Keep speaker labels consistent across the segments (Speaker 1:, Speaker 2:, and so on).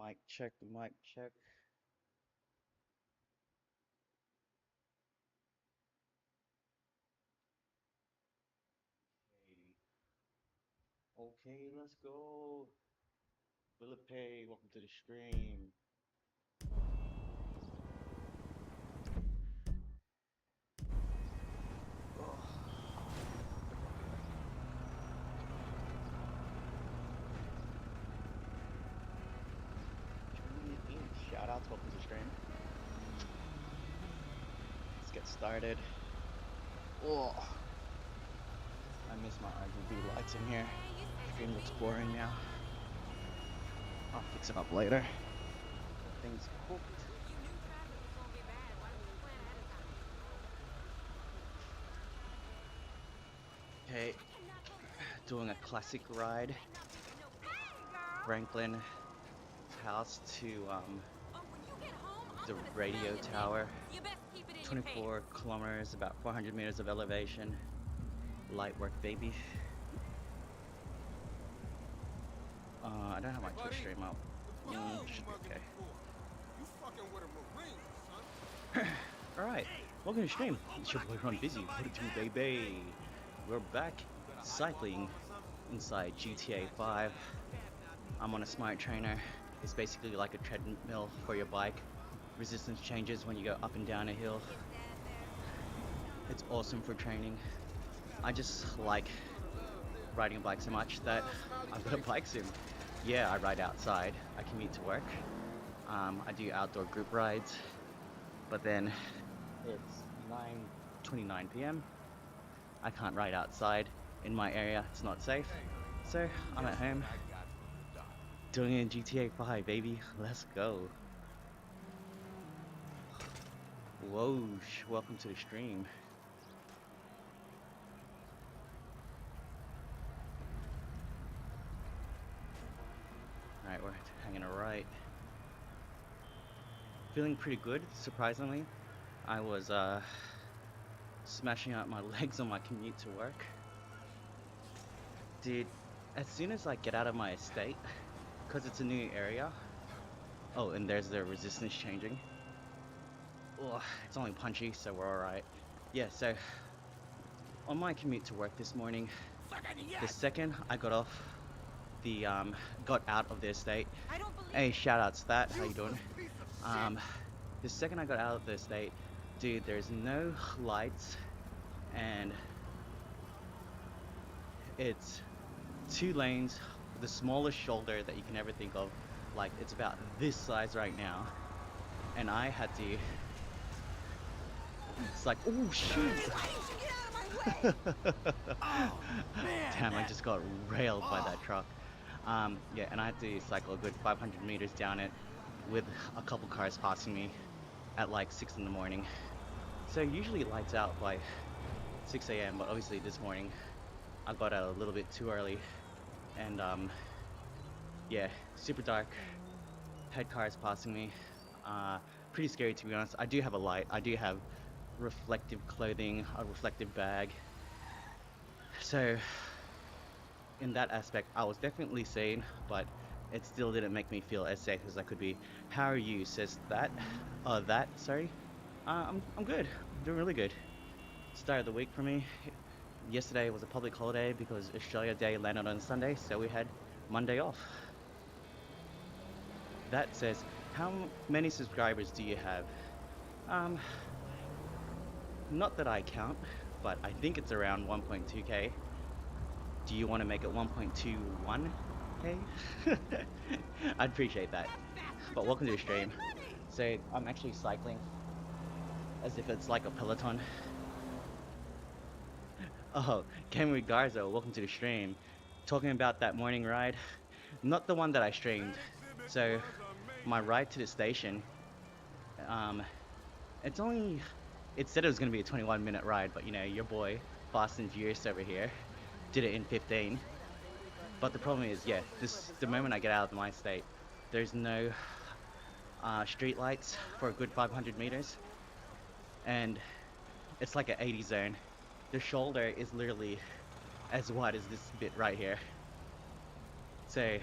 Speaker 1: Mic check, mic check. Okay, okay, let's go. Philippe, welcome to the stream. Oh, Germany Inc. Shout out, welcome to the stream. Let's get started. Oh, I miss my RGB lights in here. Stream looks boring now. I'll fix it up later. Things cooked. Okay, doing a classic ride. Franklin's house to the radio tower. 24 kilometers, about 400 meters of elevation. Light work, baby. I don't have my Twitch stream up. Should be okay.
Speaker 2: You fucking with a Marine, son.
Speaker 1: Alright, welcome to the stream. It's your boy Ron Busy. What it do, baby? We're back cycling inside GTA 5. I'm on a smart trainer. It's basically like a treadmill for your bike. Resistance changes when you go up and down a hill. It's awesome for training. I just like riding a bike so much that I've got a bike sim. Yeah, I ride outside. I commute to work. I do outdoor group rides. But then it's 9:29 p.m. I can't ride outside in my area. It's not safe. So I'm at home doing it in GTA 5, baby. Let's go. Whoa, welcome to the stream. Alright, we're hanging a right. Feeling pretty good, surprisingly. I was smashing out my legs on my commute to work. Dude, as soon as I get out of my estate, because it's a new area. Oh, and there's the resistance changing. Oh, it's only punchy, so we're alright. Yeah, so on my commute to work this morning, the second I got off the got out of the estate. Hey, shout outs to that. How you doing? The second I got out of the estate, dude, there's no lights, and it's 2 lanes, the smallest shoulder that you can ever think of. Like, it's about this size right now, and I had to. It's like, oh shoot! Damn, I just got railed by that truck. Yeah, and I had to cycle a good 500 meters down it with a couple cars passing me at like 6 in the morning. So usually it lights out by 6 a.m., but obviously this morning I got out a little bit too early, and yeah, super dark, had cars passing me. Pretty scary, to be honest. I do have a light, I do have reflective clothing, a reflective bag, so in that aspect I was definitely sane, but it still didn't make me feel as safe as I could be. How are you? Says that. Sorry. I'm good. I'm doing really good. Start of the week for me. Yesterday was a public holiday because Australia Day landed on Sunday, so we had Monday off. That says, how many subscribers do you have? Not that I count, but I think it's around 1.2k. Do you want to make it 1.21k? I'd appreciate that. But welcome to the stream. So I'm actually cycling as if it's like a peloton. Oh, Cameron Garza, welcome to the stream. Talking about that morning ride, not the one that I streamed. So my ride to the station, it's only, it said it was going to be a 21-minute ride, but you know, your boy, Fast and Furious over here, did it in 15. But the problem is, yeah, the moment I get out of my state, there's no street lights for a good 500 meters, and it's like an 80 zone. The shoulder is literally as wide as this bit right here. So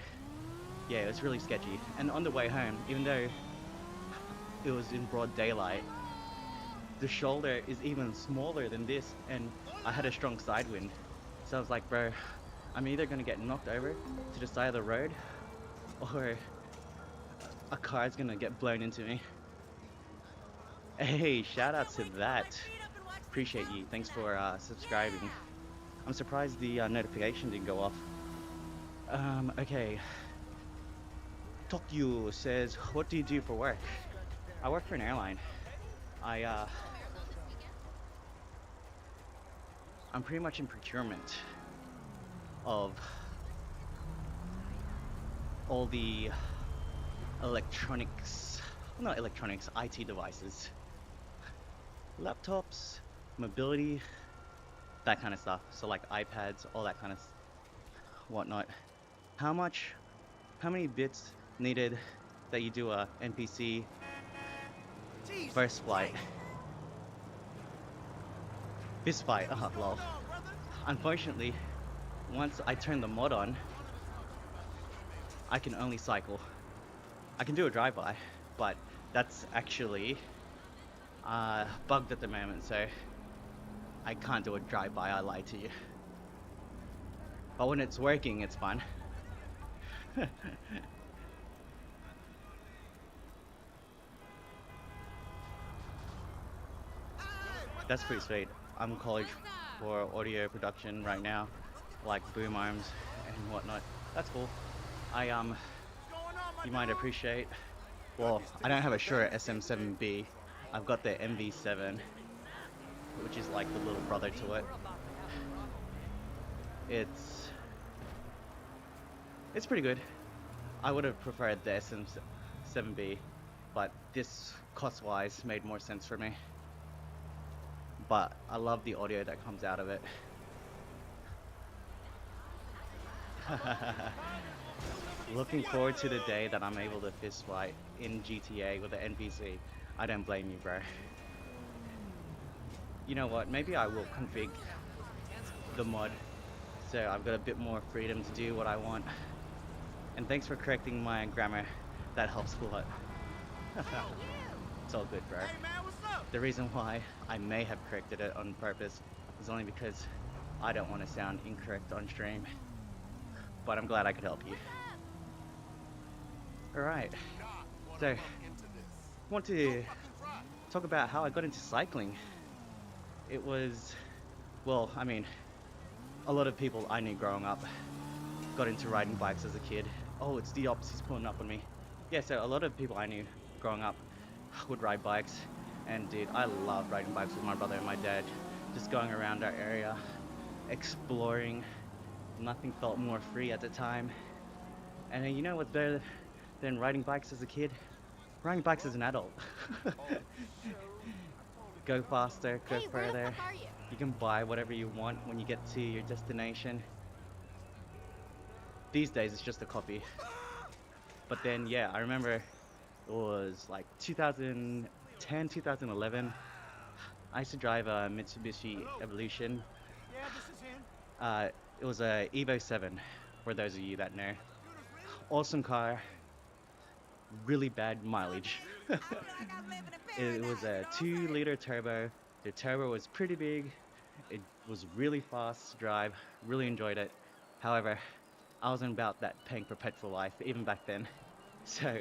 Speaker 1: Yeah, it was really sketchy. And on the way home, even though it was in broad daylight, the shoulder is even smaller than this, and I had a strong side wind. So I was like, bro, I'm either gonna get knocked over to the side of the road, or a car's gonna get blown into me. Hey, shout out to that. Appreciate you. Thanks for subscribing. I'm surprised the notification didn't go off. Okay. Tokyo says, what do you do for work? I work for an airline. I I'm pretty much in procurement of all the electronics, not electronics, IT devices, laptops, mobility, that kind of stuff. So like iPads, all that kind of whatnot. How much, how many bits needed that you do a NPC first flight? Fist fight, lol. Unfortunately, once I turn the mod on, I can only cycle. I can do a drive-by, but that's actually bugged at the moment, so I can't do a drive-by, I lied to you. But when it's working, it's fun. That's pretty sweet. I'm in college for audio production right now, like boom arms and whatnot. That's cool. You might appreciate. Well, I don't have a Shure SM7B. I've got the MV7, which is like the little brother to it. It's pretty good. I would have preferred the SM7B, but this cost-wise made more sense for me. But I love the audio that comes out of it. Looking forward to the day that I'm able to fist fight in GTA with an NPC. I don't blame you, bro. You know what? Maybe I will config the mod so I've got a bit more freedom to do what I want. And thanks for correcting my grammar. That helps a lot. It's all good, bro. The reason why I may have corrected it on purpose is only because I don't want to sound incorrect on stream. But I'm glad I could help you. Alright, so I want to talk about how I got into cycling. It was, well, I mean, a lot of people I knew growing up got into riding bikes as a kid. Oh, it's the opposite, he's pulling up on me. Yeah, so a lot of people I knew growing up would ride bikes. And dude, I loved riding bikes with my brother and my dad. Just going around our area, exploring. Nothing felt more free at the time. And you know what's better than riding bikes as a kid? Riding bikes as an adult. Go faster, go further. You can buy whatever you want when you get to your destination. These days it's just a coffee. But then yeah, I remember it was like 2010, 2011. I used to drive a Mitsubishi Evolution. It was a Evo 7, for those of you that know. Awesome car, really bad mileage. It was a 2-liter turbo. The turbo was pretty big. It was really fast to drive, really enjoyed it. However, I wasn't about that paying for petrol life, even back then. So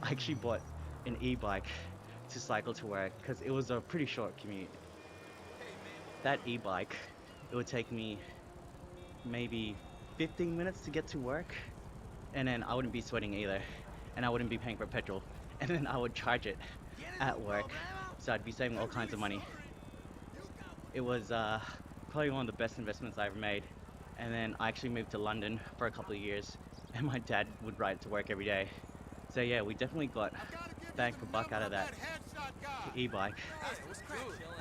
Speaker 1: I actually bought an e-bike to cycle to work because it was a pretty short commute. That e-bike, it would take me maybe 15 minutes to get to work, and then I wouldn't be sweating either, and I wouldn't be paying for petrol, and then I would charge it at work, so I'd be saving all kinds of money. It was probably one of the best investments I ever made. And then I actually moved to London for a couple of years, and my dad would ride to work every day. So yeah, we definitely got bang for buck out of that e-bike.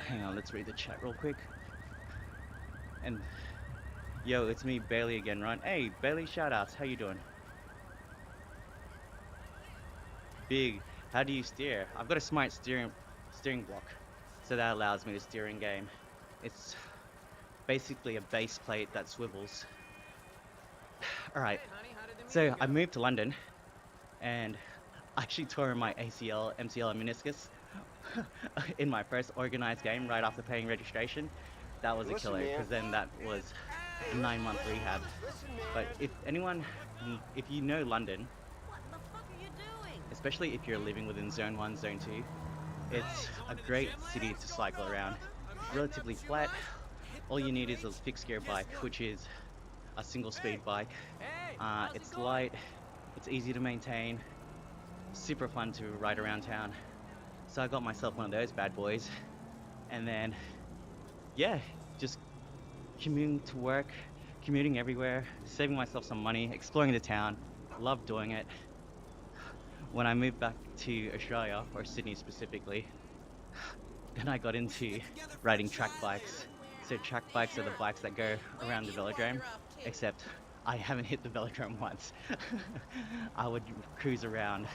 Speaker 1: Hang on, let's read the chat real quick. And yo, it's me, Bailey again, Ron. Hey, Bailey, shoutouts. How you doing? Big. How do you steer? I've got a smart steering block, so that allows me to steer in game. It's basically a base plate that swivels. Alright, so I moved to London, and I actually tore my ACL, MCL, and meniscus in my first organized game right after paying registration. That was a
Speaker 3: Listen,
Speaker 1: killer
Speaker 3: man.
Speaker 1: because then that was a 9 month rehab.
Speaker 3: Listen,
Speaker 1: But
Speaker 3: man.
Speaker 1: if you know London,
Speaker 4: What the fuck are you doing?
Speaker 1: especially if you're living within Zone 1, Zone 2, it's a great city to cycle around. Relatively flat. All you need is a fixed gear bike, which is a single speed bike. It's light, it's easy to maintain, super fun to ride around town. So I got myself one of those bad boys, and then yeah, just commuting to work, commuting everywhere, saving myself some money, exploring the town. Love doing it. When I moved back to Australia, or Sydney specifically, then I got into riding track bikes. So track bikes are the bikes that go around the velodrome, except I haven't hit the velodrome once. I would cruise around.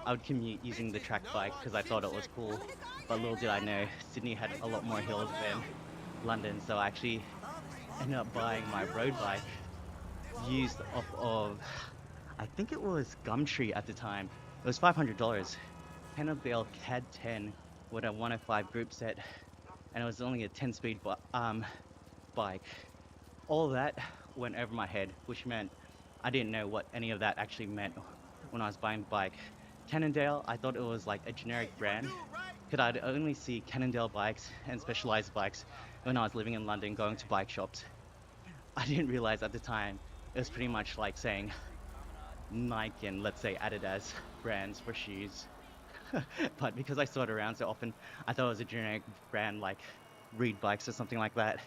Speaker 1: I would commute using the track bike because I thought it was cool. But little did I know, Sydney had a lot more hills than London, so I actually ended up buying my road bike used off of, I think it was Gumtree at the time. It was $500. Cannondale CAD 10 with a 105 group set, and it was only a 10-speed bike. All that went over my head, which meant I didn't know what any of that actually meant when I was buying the bike. Cannondale, I thought it was like a generic brand, because I'd only see Cannondale bikes and Specialized bikes when I was living in London going to bike shops. I didn't realize at the time it was pretty much like saying Nike and, let's say, Adidas brands for shoes. But because I saw it around so often, I thought it was a generic brand like Reed Bikes or something like that.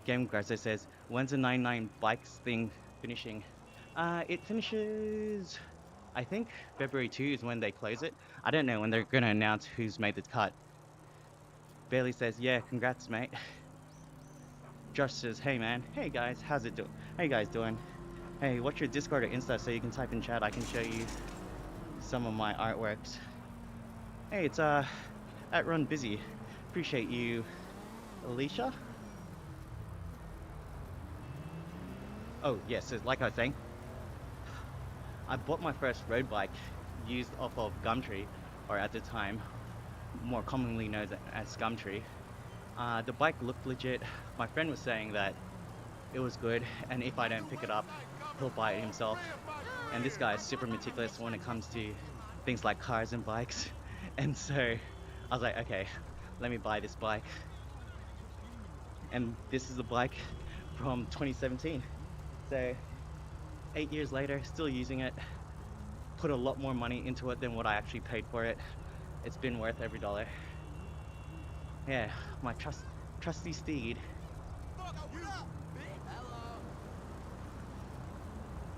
Speaker 1: Game Garza says, when's the 99 bikes thing finishing? It finishes, I think February 2 is when they close it. I don't know when they're going to announce who's made the cut. Bailey says, yeah, congrats, mate. Josh says, hey, man. Hey, guys, how's it doing? How you guys doing? Hey, what's your Discord or Insta so you can type in chat? I can show you some of my artworks. Hey, it's at Run Busy. Appreciate you, Alicia. Oh yes, so like I was saying, I bought my first road bike used off of Gumtree, or at the time more commonly known as Gumtree. The bike looked legit. My friend was saying that it was good, and if I don't pick it up, he'll buy it himself. And this guy is super meticulous when it comes to things like cars and bikes. And so I was like, okay, let me buy this bike. And this is a bike from 2017. So 8 years later, still using it. Put a lot more money into it than what I actually paid for it. It's been worth every dollar. Yeah, my trusty steed.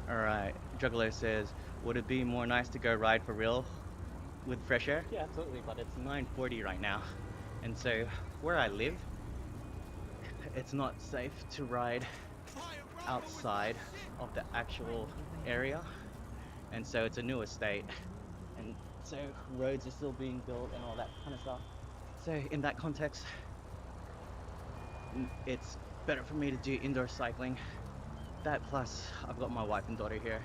Speaker 1: Alright, Juggler says, would it be more nice to go ride for real with fresh air? Yeah, absolutely, but it's 9:40 right now. And so, where I live, it's not safe to ride outside of the actual area. And so it's a new estate. And so roads are still being built and all that kind of stuff. So in that context, it's better for me to do indoor cycling. That plus I've got my wife and daughter here,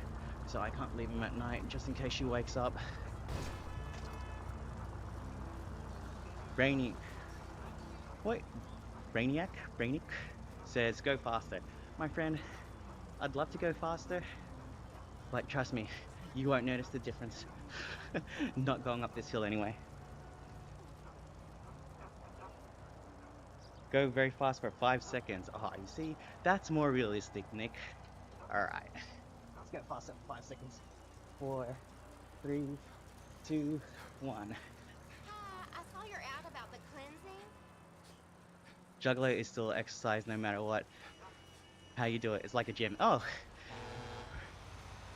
Speaker 1: so I can't leave them at night just in case she wakes up. Brainy, wait, Brainiac says go faster. My friend, I'd love to go faster, but trust me, you won't notice the difference. Not going up this hill anyway. Go very fast for 5 seconds. Oh, you see, that's more realistic, Nick. Alright, let's get faster for 5 seconds. 4, 3, 2, 1.
Speaker 4: I saw your ad about the cleansing.
Speaker 1: Juggler is still exercise no matter what. How you do it, it's like a gym. Oh,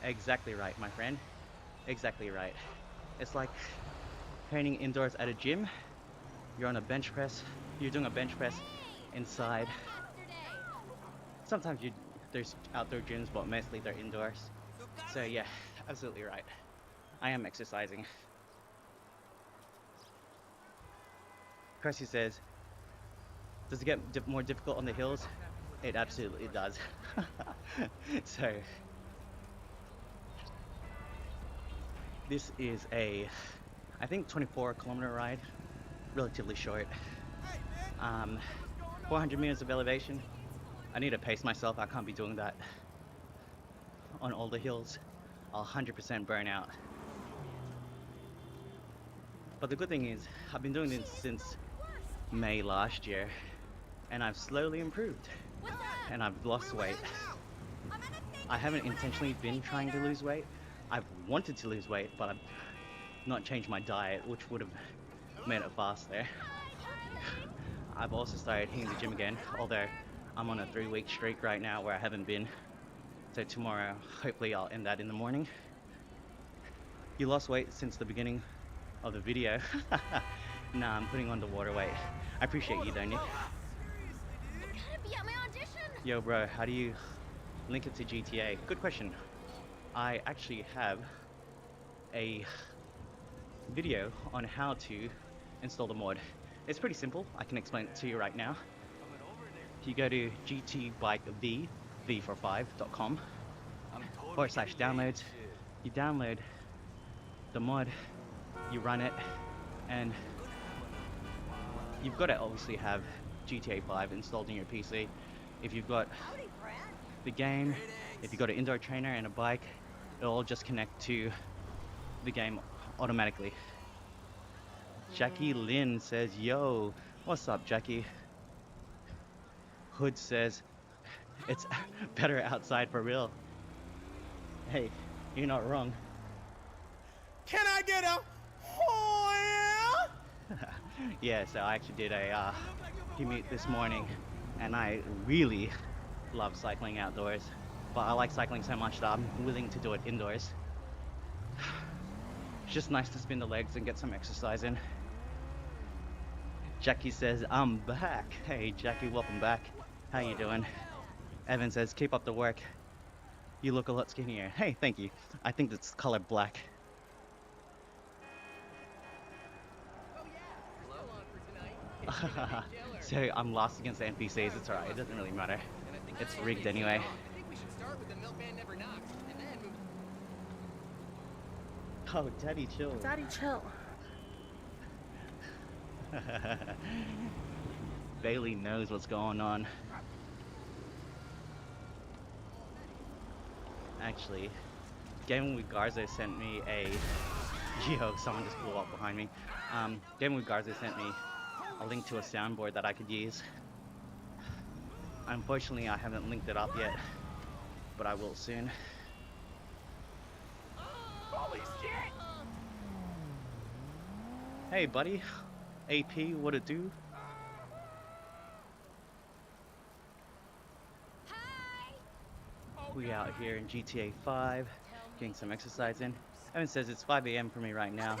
Speaker 1: exactly right, my friend. Exactly right. It's like training indoors at a gym. You're on a bench press. You're doing a bench press inside. Sometimes there's outdoor gyms, but mostly they're indoors. So yeah, absolutely right. I am exercising. Cressy says, does it get more difficult on the hills? It absolutely does. So This is a, I think 24-kilometer ride, relatively short.
Speaker 2: Hey, man.
Speaker 1: Um,
Speaker 2: What's going on,
Speaker 1: 400
Speaker 2: bro?
Speaker 1: meters of elevation. I need to pace myself. I can't be doing that on all the hills. I'll 100% burn out. But the good thing is, I've been doing this since May last year, and I've slowly improved,
Speaker 4: What's up?
Speaker 1: and I've
Speaker 2: Where
Speaker 1: lost
Speaker 2: we
Speaker 1: weight.
Speaker 2: at now?
Speaker 4: I'm gonna take
Speaker 1: I
Speaker 4: you
Speaker 1: haven't
Speaker 4: to
Speaker 1: intentionally
Speaker 4: whatever
Speaker 1: been
Speaker 4: you
Speaker 1: trying to
Speaker 4: later.
Speaker 1: lose weight. I've wanted to lose weight, but I've not changed my diet, which would have made it faster. I've also started hitting the gym again, although I'm on a 3-week streak right now where I haven't been. So tomorrow, hopefully I'll end that in the morning. You lost weight since the beginning of the video. Nah, I'm putting on the water weight. I appreciate you, don't you?
Speaker 4: You gotta be at my audition.
Speaker 1: Yo, bro, how do you link it to GTA? Good question. I actually have a video on how to install the mod. It's pretty simple. I can explain it to you right now. You go to gtbikev, v for 5.com, /downloads. You download the mod, you run it, and you've got to obviously have GTA 5 installed in your PC. If you've got
Speaker 4: Howdy, Brad.
Speaker 1: the game, if you've got an indoor trainer and a bike, it'll all just connect to the game automatically. Jackie Lynn says, yo, what's up, Jackie? Hood says, it's better outside for real. Hey, you're not wrong.
Speaker 2: Can I get a oh
Speaker 1: Yeah, so I actually did a commute this morning, and I really love cycling outdoors. But I like cycling so much that I'm willing to do it indoors. It's just nice to spin the legs and get some exercise in. Jackie says, I'm back. Hey, Jackie, welcome back. How you doing? Evan says, keep up the work. You look a lot skinnier. Hey, thank you. I think it's color black. So I'm lost against the NPCs. It's alright. It doesn't really matter. It's rigged anyway.
Speaker 3: I think we should start with the milkman never knocks, and then move.
Speaker 1: Oh, Daddy, chill.
Speaker 5: Daddy, chill.
Speaker 1: Bailey knows what's going on. Actually, Gaming with Garza sent me a... Yo, someone just blew up behind me. Gaming with Garza sent me a link to a soundboard that I could use. Unfortunately, I haven't linked it up yet, but I will soon.
Speaker 3: Holy shit!
Speaker 1: Hey, buddy. AP, what it do?
Speaker 4: Hi.
Speaker 1: We out here in GTA 5, getting some exercise in. Evan says it's 5 a.m. for me right now,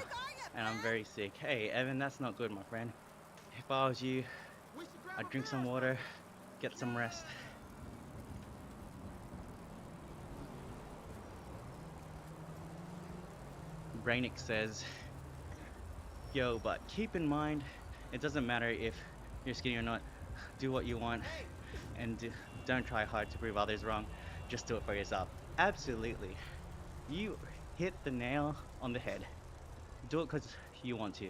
Speaker 1: and I'm very sick. Hey, Evan, that's not good, my friend. If I was you, I'd drink some water, get some rest. Brainic says, yo, but keep in mind, it doesn't matter if you're skinny or not. Do what you want, and don't try hard to prove others wrong. Just do it for yourself. Absolutely. You hit the nail on the head. Do it because you want to.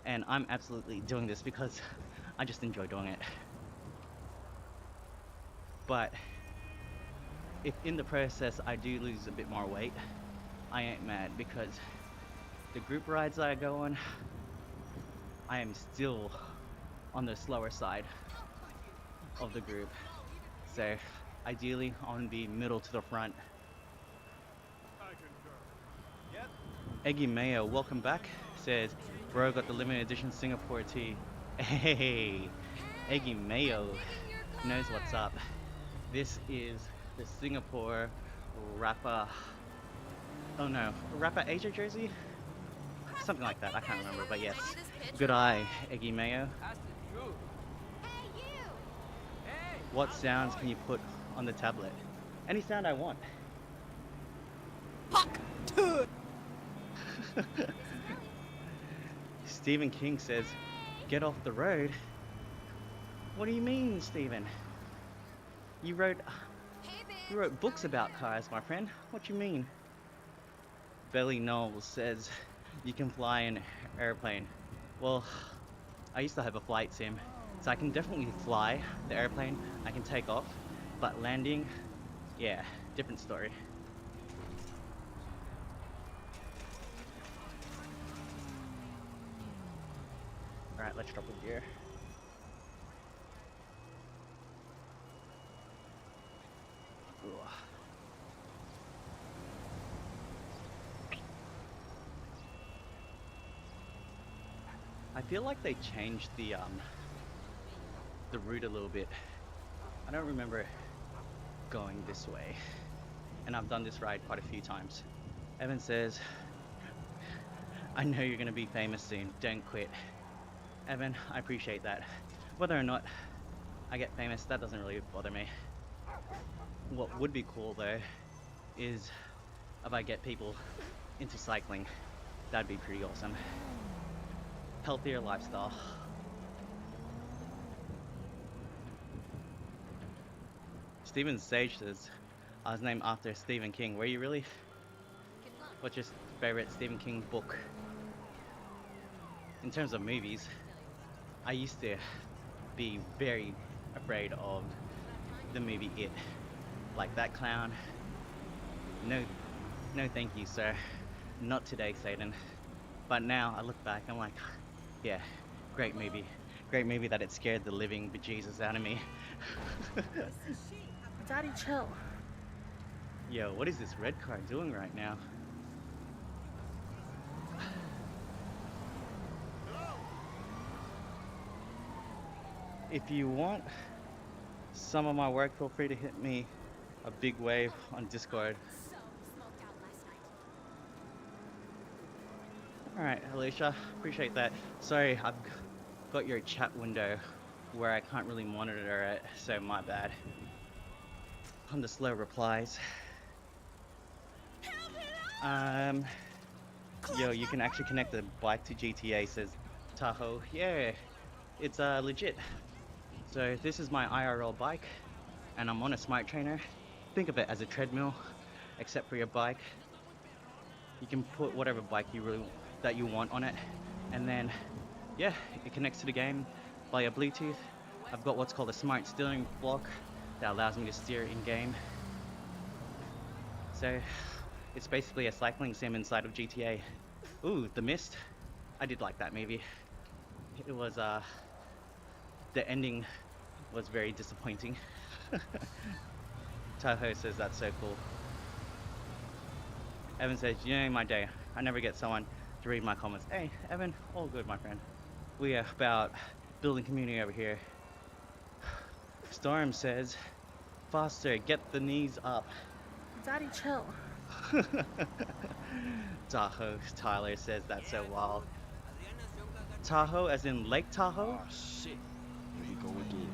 Speaker 1: And I'm absolutely doing this because I just enjoy doing it. But if in the process I do lose a bit more weight, I ain't mad, because the group rides that I go on, I am still on the slower side of the group. So ideally I want to be middle to the front.
Speaker 2: I concur. Yep.
Speaker 1: Eggy Mayo, welcome back. Says, bro got the limited edition Singapore tee. Hey, Eggy Mayo knows what's up. This is the Singapore Rapper, oh no, Rapper Asia jersey? Something like that, I can't remember, but yes. Good eye, Eggy Mayo.
Speaker 3: That's the truth.
Speaker 4: Hey, you.
Speaker 3: Hey!
Speaker 1: What sounds can you put on the tablet? Any sound I want.
Speaker 3: Fuck! Dude!
Speaker 1: Stephen King says, get off the road. What do you mean, Stephen? You wrote
Speaker 4: Hey, bitch.
Speaker 1: books about cars, my friend. What you mean? Belly Knowles says you can fly an airplane. Well, I used to have a flight sim, so I can definitely fly the airplane. I can take off, but landing, yeah, different story. All right, let's drop a gear. Ooh. I feel like they changed the route a little bit. I don't remember going this way, and I've done this ride quite a few times. Evan says, I know you're gonna be famous soon, don't quit. Evan, I appreciate that. Whether or not I get famous, that doesn't really bother me. What would be cool though is if I get people into cycling. That'd be pretty awesome. Healthier lifestyle. Stephen Sage says, I was named after Stephen King. Were you really?
Speaker 4: Good luck.
Speaker 1: What's your favorite Stephen King book? In terms of movies, I used to be very afraid of the movie It. Like that clown. No thank you, sir. Not today, Satan. But now I look back, I'm like, yeah, great movie. Great movie that it scared the living bejesus out of me.
Speaker 5: Daddy, chill.
Speaker 1: Yo, what is this red car doing right now? If you want some of my work, feel free to hit me a big wave on Discord.
Speaker 4: So smoked out last night.
Speaker 1: Alright, Alicia, appreciate that. Sorry, I've got your chat window where I can't really monitor it, so my bad. On the slow replies. Yo, you can actually connect the bike to GTA, says Tahoe. Yeah, it's legit. So this is my IRL bike, and I'm on a smart trainer. Think of it as a treadmill, except for your bike. You can put whatever bike that you want on it, and then yeah, it connects to the game via Bluetooth. I've got what's called a smart steering block that allows me to steer in game. So it's basically a cycling sim inside of GTA. Ooh, The Mist. I did like that movie. It was the ending was very disappointing. Tahoe says that's so cool. Evan says, you know my day. I never get someone to read my comments. Hey, Evan, all good, my friend. We are about building community over here. Storm says, faster, get the knees up.
Speaker 5: Daddy, chill.
Speaker 1: Tahoe, Tyler says that's so wild. Tahoe as in Lake Tahoe?
Speaker 2: Oh shit. Here you go again.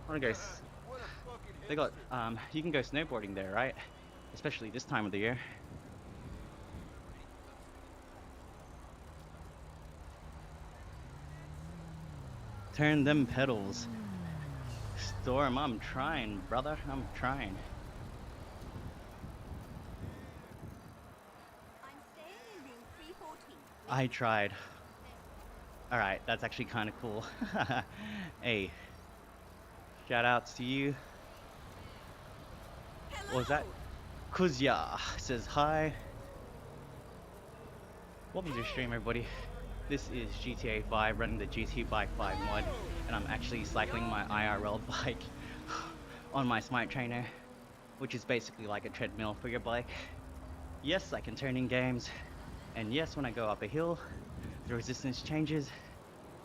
Speaker 1: I wanna go,
Speaker 2: What a fucking
Speaker 1: they got, you can go snowboarding there, right? Especially this time of the year. Turn them pedals. Storm, I'm trying, brother, I'm trying.
Speaker 4: I'm staying in room 314.
Speaker 1: I tried. Alright, that's actually kind of cool. Hey, shout outs to you. What was that? Kuzya says hi. Welcome to the stream, everybody. This is GTA 5 running the GT Bike 5 mod, and I'm actually cycling my IRL bike on my smart trainer, which is basically like a treadmill for your bike. Yes, I can turn in games, and yes, when I go up a hill, the resistance changes,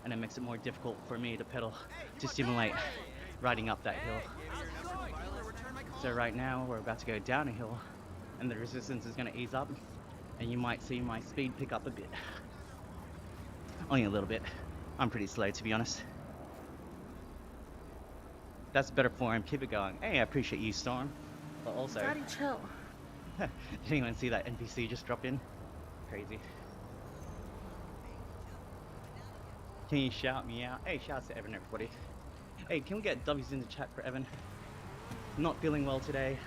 Speaker 1: and it makes it more difficult for me to pedal to stimulate riding up that hill. So right now, we're about to go down a hill, and the resistance is going to ease up, and you might see my speed pick up a bit. Only a little bit. I'm pretty slow, to be honest. That's better form. Keep it going. Hey, I appreciate you, Storm. But also,
Speaker 5: Daddy, chill.
Speaker 1: did anyone see that NPC just drop in? Crazy. Can you shout me out? Hey, shouts to Evan, everybody. Hey, can we get W's in the chat for Evan? Not feeling well today.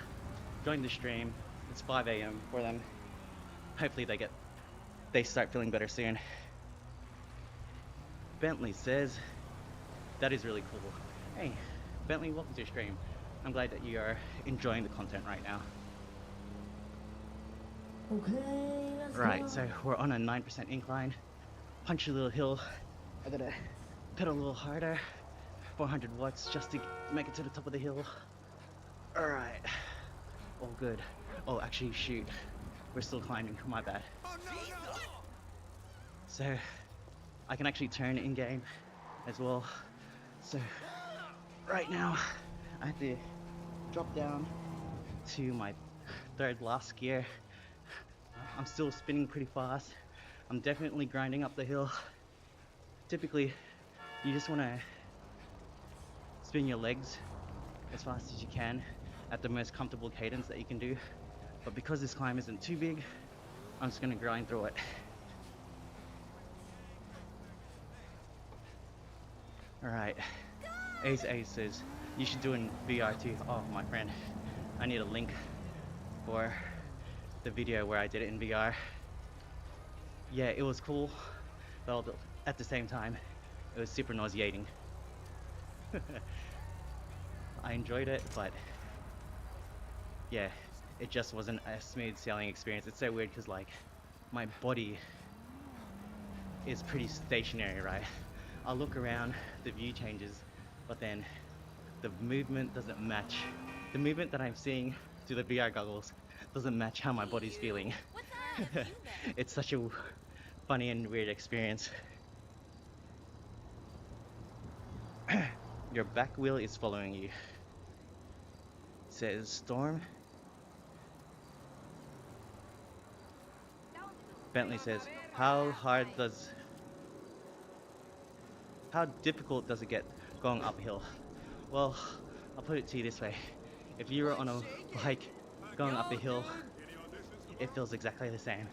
Speaker 1: Joined the stream. It's 5 AM for them. Hopefully they start feeling better soon. Bentley says that is really cool. Hey, Bentley, welcome to your stream. I'm glad that you are enjoying the content right now.
Speaker 5: Okay, let's
Speaker 1: Right,
Speaker 5: go.
Speaker 1: so we're on a 9% incline. Punchy little hill. I gotta pedal a little harder. 400 watts just to make it to the top of the hill. Alright. All good. Oh, actually, shoot. We're still climbing. My bad.
Speaker 2: Oh, no, no.
Speaker 1: So, I can actually turn in-game as well. So, right now, I have to drop down to my third last gear. I'm still spinning pretty fast. I'm definitely grinding up the hill. Typically, you just want to spin your legs as fast as you can at the most comfortable cadence that you can do. But because this climb isn't too big, I'm just going to grind through it. Alright, Ace says, you should do in VR too. Oh, my friend, I need a link for the video where I did it in VR. Yeah, it was cool, but at the same time, it was super nauseating. I enjoyed it, but yeah, it just wasn't a smooth sailing experience. It's so weird because like my body is pretty stationary, right? I'll look around, the view changes, but then the movement doesn't match. The movement that I'm seeing through the VR goggles doesn't match how my body's feeling.
Speaker 4: What's up? You there?
Speaker 1: It's such a funny and weird experience. Your back wheel is following you. Says Storm. Bentley says, how difficult does it get going uphill? Well, I'll put it to you this way. If you were on a bike going up the hill, it feels exactly the same.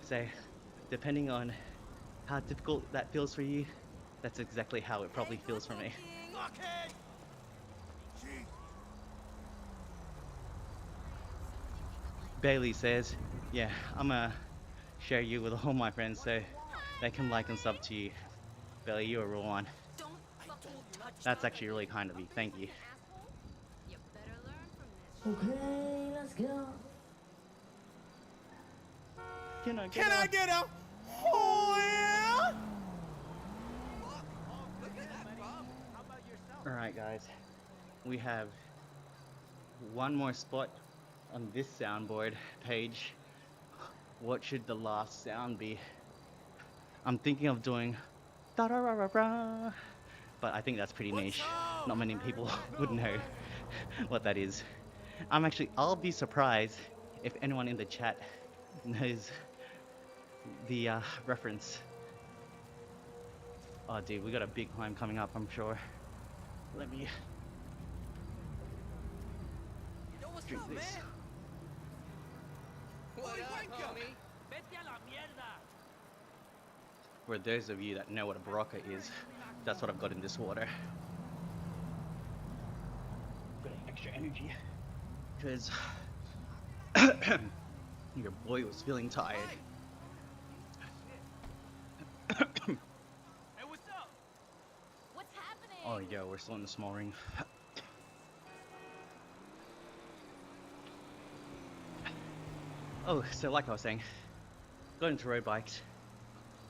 Speaker 1: So, depending on how difficult that feels for you, that's exactly how it probably feels for me.
Speaker 2: Fuckhead! Jeez.
Speaker 1: Bailey says, yeah, I'm gonna share you with all my friends so they can like and sub to you. Bailey, you're a real one.
Speaker 4: Don't fucking touch
Speaker 1: That's actually really kind of you. Thank you.
Speaker 4: asshole. You better learn from this.
Speaker 5: Okay, let's go.
Speaker 1: Can I
Speaker 2: Can I get a oh yeah?
Speaker 1: Alright guys, we have one more spot on this soundboard page. What should the last sound be? I'm thinking of doing da-da-ra-ra-ra, but I think that's pretty niche. Not many people would know what that is. I'll be surprised if anyone in the chat knows the reference. Oh dude, we got a big climb coming up, I'm sure. Let me
Speaker 3: Yo, what's
Speaker 1: drink
Speaker 3: up,
Speaker 1: this.
Speaker 3: man? What up, homie? Vete a la mierda.
Speaker 1: For those of you that know what a barocca is, that's what I've got in this water. Got extra energy because your boy was feeling tired.
Speaker 3: Hey, what's up?
Speaker 4: What's happening?
Speaker 1: Oh yo, we're still in the small ring. Oh, so like I was saying, got into road bikes,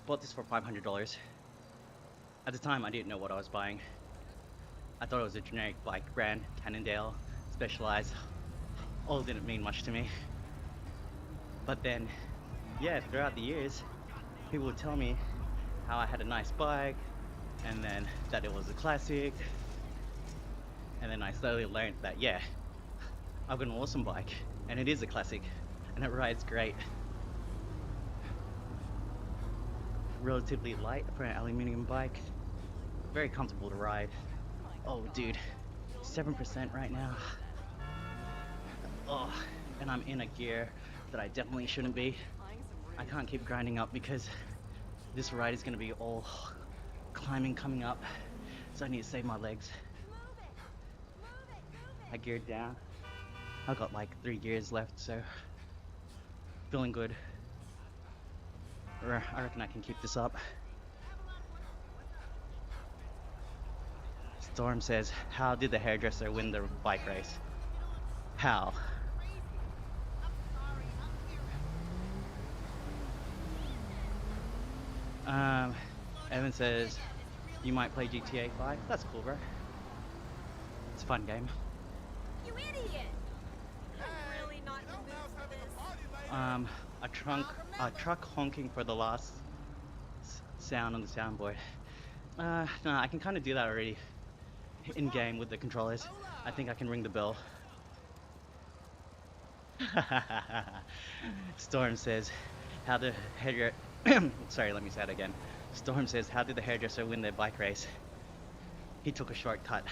Speaker 1: bought this for $500. At the time, I didn't know what I was buying. I thought it was a generic bike brand, Cannondale, Specialized. All didn't mean much to me. But then, yeah, throughout the years, people would tell me how I had a nice bike, and then that it was a classic. And then I slowly learned that, yeah, I've got an awesome bike, and it is a classic, and it rides great. Relatively light for an aluminium bike, very comfortable to ride. Oh dude, 7% right now. Oh, and I'm in a gear that I definitely shouldn't be. I can't keep grinding up because this ride is going to be all climbing coming up, so I need to save my legs. I geared down. I've got like 3 gears left, so feeling good. I reckon I can keep this up. Storm says, how did the hairdresser win the bike race? How? Evan says, you might play GTA 5? That's cool, bro. It's a fun game.
Speaker 4: You idiot! I'm really not in the mood for this.
Speaker 1: A truck honking for the last sound on the soundboard. No, I can kind of do that already in game with the controllers. I think I can ring the bell. Storm says, how the hairdresser... Sorry, let me say it again. Storm says, how did the hairdresser win their bike race? He took a shortcut.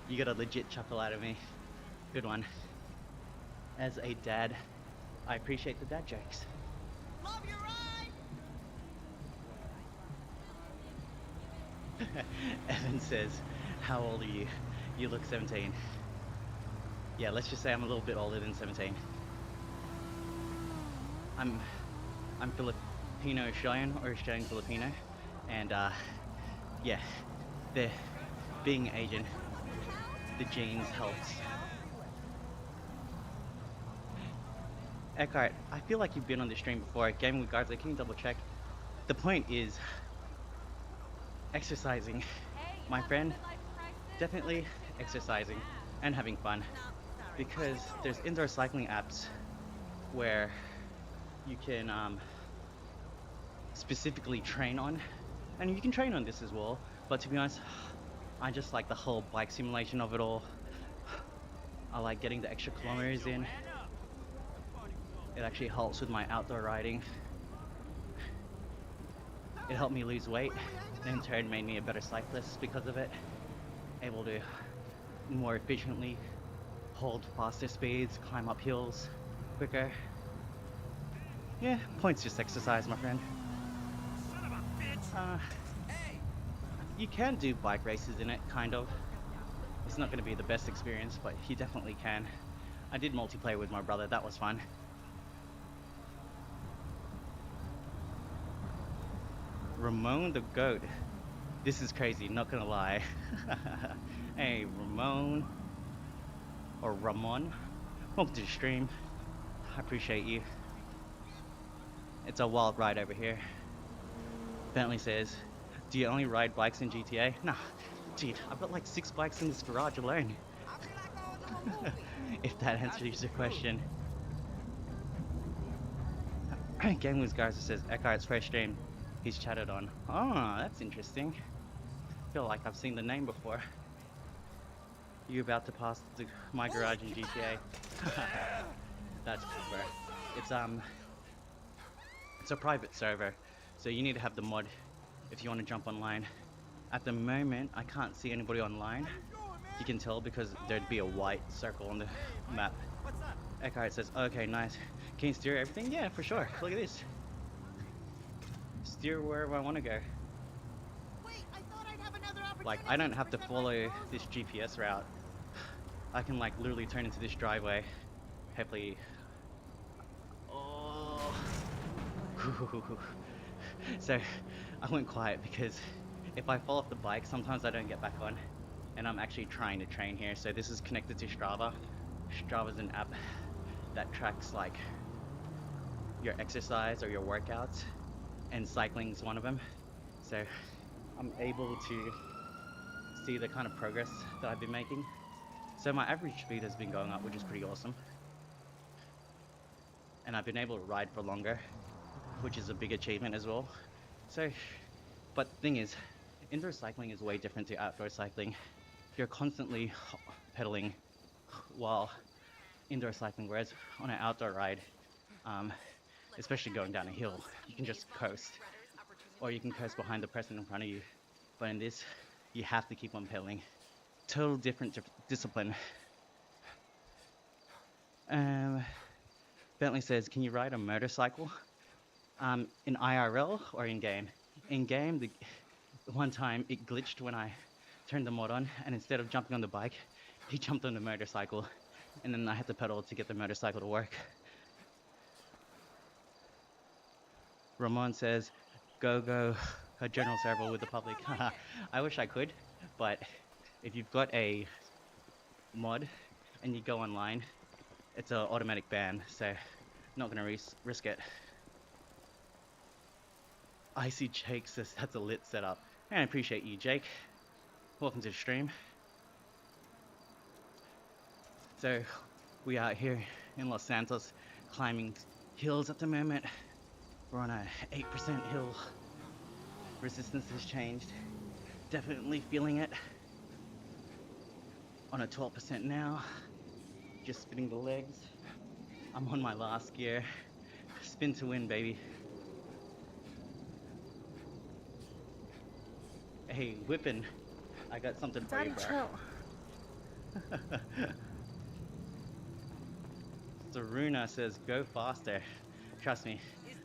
Speaker 1: You got a legit chuckle out of me. Good one. As a dad, I appreciate the dad jokes.
Speaker 3: Love your ride!
Speaker 1: Evan says, how old are you? You look 17. Yeah, let's just say I'm a little bit older than 17. I'm Filipino Australian or Australian Filipino, and yeah, being Asian, the genes helps. Eckhart, I feel like you've been on the stream before. Gaming with Guards, can you double check? The point is exercising, my friend. Definitely exercising and having fun, because there's indoor cycling apps where you can specifically train on, and you can train on this as well, but to be honest, I just like the whole bike simulation of it all. I like getting the extra kilometers in. It actually helps with my outdoor riding. It helped me lose weight, and in turn made me a better cyclist because of it. Able to more efficiently hold faster speeds, climb up hills quicker. Yeah, points just exercise, my friend. You can do bike races in it, kind of. It's not going to be the best experience, but you definitely can. I did multiplayer with my brother, that was fun. Ramon the Goat. This is crazy, not gonna lie. Hey, Ramon. Or Ramon. Welcome to the stream. I appreciate you. It's a wild ride over here. Bentley says, do you only ride bikes in GTA? Nah, dude, I've got like 6 bikes in this garage alone. If that answers your question. Game with Garza says, Eckhart's first stream he's chatted on. Oh, that's interesting. I feel like I've seen the name before. You about to pass my garage in GTA? That's cool, bro. It's a private server, so you need to have the mod if you want to jump online. At the moment, I can't see anybody online. You can tell because there'd be a white circle on the map. Eckhart says, okay, nice. Can you steer everything? Yeah, for sure. Look at this. Steer wherever I want to go. Like, I don't have to follow this GPS route. I can like literally turn into this driveway. Hopefully. Oh. So I went quiet because if I fall off the bike, sometimes I don't get back on. And I'm actually trying to train here. So this is connected to Strava. Strava's an app that tracks like your exercise or your workouts, and cycling is one of them. So I'm able to see the kind of progress that I've been making. So my average speed has been going up, which is pretty awesome. And I've been able to ride for longer, which is a big achievement as well. So, but the thing is, indoor cycling is way different to outdoor cycling. You're constantly pedaling while indoor cycling, whereas on an outdoor ride, especially going down a hill, you can just coast, or you can coast behind the person in front of you. But in this, you have to keep on pedaling. Total different discipline. Bentley says, can you ride a motorcycle? In IRL or in game? In game, the one time it glitched when I turned the mod on, and instead of jumping on the bike, he jumped on the motorcycle, and then I had to pedal to get the motorcycle to work. Ramon says, go, her general cerebral with the public. I wish I could, but if you've got a mod and you go online, it's an automatic ban, so not gonna risk it. I see Jake says that's a lit setup. And I appreciate you, Jake. Welcome to the stream. So we are here in Los Santos climbing hills at the moment. We're on a 8% hill. Resistance has changed. Definitely feeling it. On a 12% now. Just spinning the legs. I'm on my last gear. Spin to win, baby. Hey, Whippin', I got something for you, bro. Saruna says, go faster. Trust me,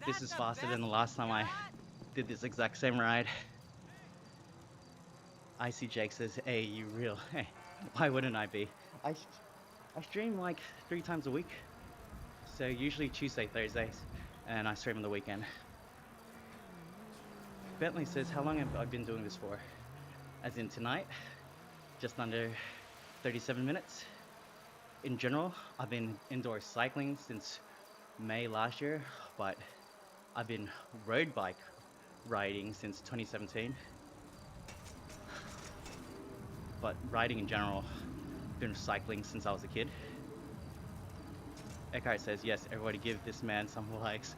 Speaker 1: this is faster than the last time I did this exact same ride. Icy Jake says, hey, you real. Hey, why wouldn't I be? I stream like 3 times a week. So usually Tuesday, Thursdays, and I stream on the weekend. Bentley says, how long have I been doing this for? As in tonight, just under 37 minutes. In general, I've been indoor cycling since May last year, but I've been road bike riding since 2017. But riding in general, been cycling since I was a kid. Eckhart says, yes, everybody give this man some likes.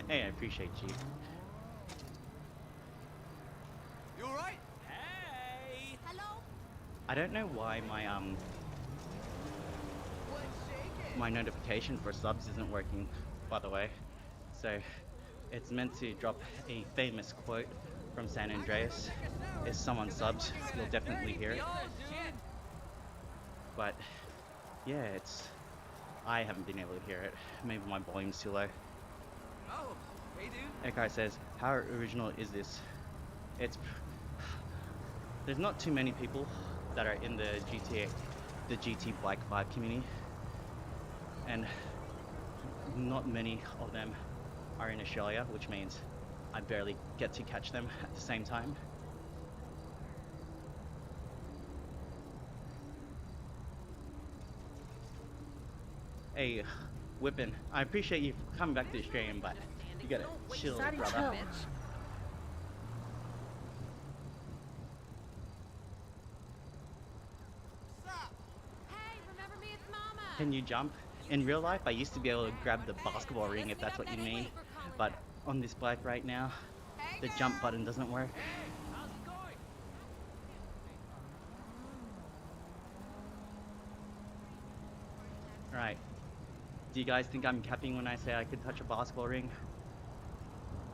Speaker 1: Hey, I appreciate you.
Speaker 2: You alright?
Speaker 3: Hey!
Speaker 4: Hello?
Speaker 1: I don't know why my notification for subs isn't working, by the way. So it's meant to drop a famous quote from San Andreas. If someone subs, you'll definitely hear it.
Speaker 3: Yo, dude!
Speaker 1: But yeah, I haven't been able to hear it. Maybe my volume's too low.
Speaker 3: Oh, hey, dude.
Speaker 1: Eckhart says, how original is this? There's not too many people that are in the GT Bike Vibe community, and not many of them are in Australia, which means I barely get to catch them at the same time. Hey, Whippin', I appreciate you coming back to the stream, but you gotta chill, brother.
Speaker 4: Hey, remember me? It's Mama.
Speaker 1: Can you jump? In real life, I used to be able to grab the basketball ring, if that's what you mean, but on this bike right now, the jump button doesn't work.
Speaker 3: How's it going?
Speaker 1: Right. Do you guys think I'm capping when I say I could touch a basketball ring?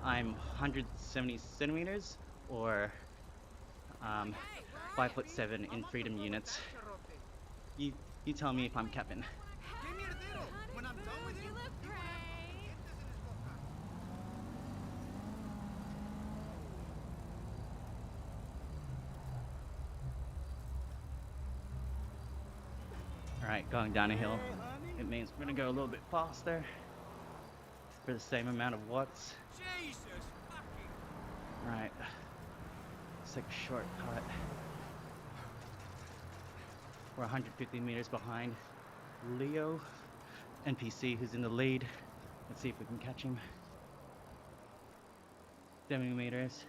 Speaker 1: I'm 170 centimeters, or 5'7" in freedom units. You tell me if I'm capping.
Speaker 2: Give me your dedo. When I'm done with you,
Speaker 4: You look great.
Speaker 1: Alright, going down a hill. It means we're gonna go a little bit faster for the same amount of watts.
Speaker 3: Jesus fucking...
Speaker 1: Right. Let's take a shortcut. We're 150 meters behind Leo, NPC, who's in the lead. Let's see if we can catch him. 70 meters.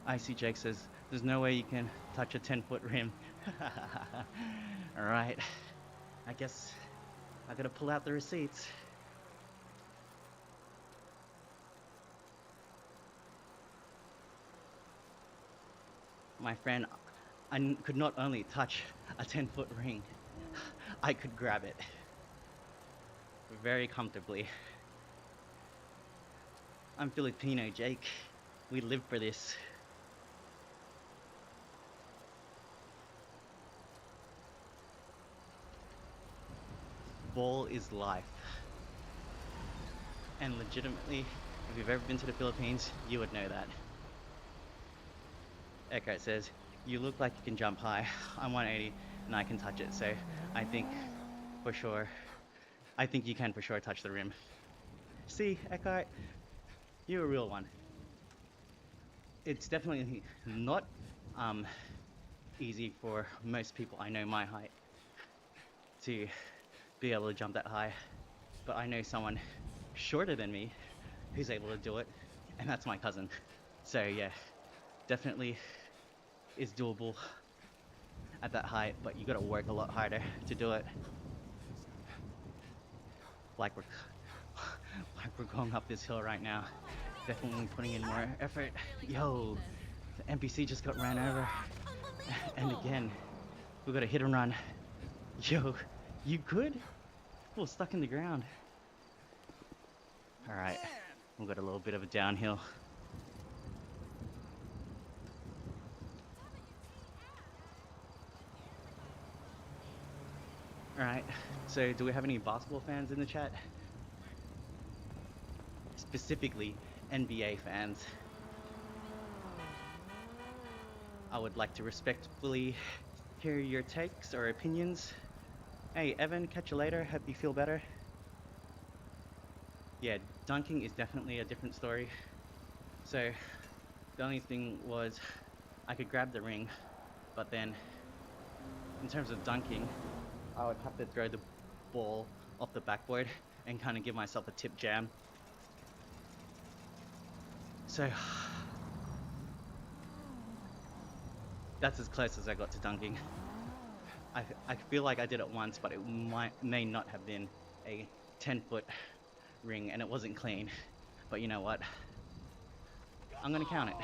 Speaker 1: Icy Jake says, there's no way you can touch a 10-foot rim. Alright. I guess I gotta pull out the receipts. My friend, I could not only touch a 10-foot ring, I could grab it very comfortably. I'm Filipino, Jake. We live for this. Ball is life. And legitimately, if you've ever been to the Philippines, you would know that. Eckhart says, you look like you can jump high. I'm 180 and I can touch it, so I think for sure. I think you can for sure touch the rim. See, Eckhart, you're a real one. It's definitely not um, easy for most people I know my height to be able to jump that high. But I know someone shorter than me who's able to do it, and that's my cousin. So yeah, definitely is doable at that height, but you gotta work a lot harder to do it. Like we're like we're going up this hill right now. Definitely putting in more effort. Yo, the NPC just got ran over. And again, we got a hit and run. Yo, you good? People stuck in the ground. Alright, we've got a little bit of a downhill. Alright, so do we have any basketball fans in the chat? Specifically, NBA fans. I would like to respectfully hear your takes or opinions. Hey, Evan, catch you later. Hope you feel better. Yeah, dunking is definitely a different story. So, the only thing was I could grab the ring, but then in terms of dunking, I would have to throw the ball off the backboard and kind of give myself a tip jam. So, that's as close as I got to dunking. I feel like I did it once, but it may not have been a 10-foot ring and it wasn't clean. But you know what? I'm gonna count it.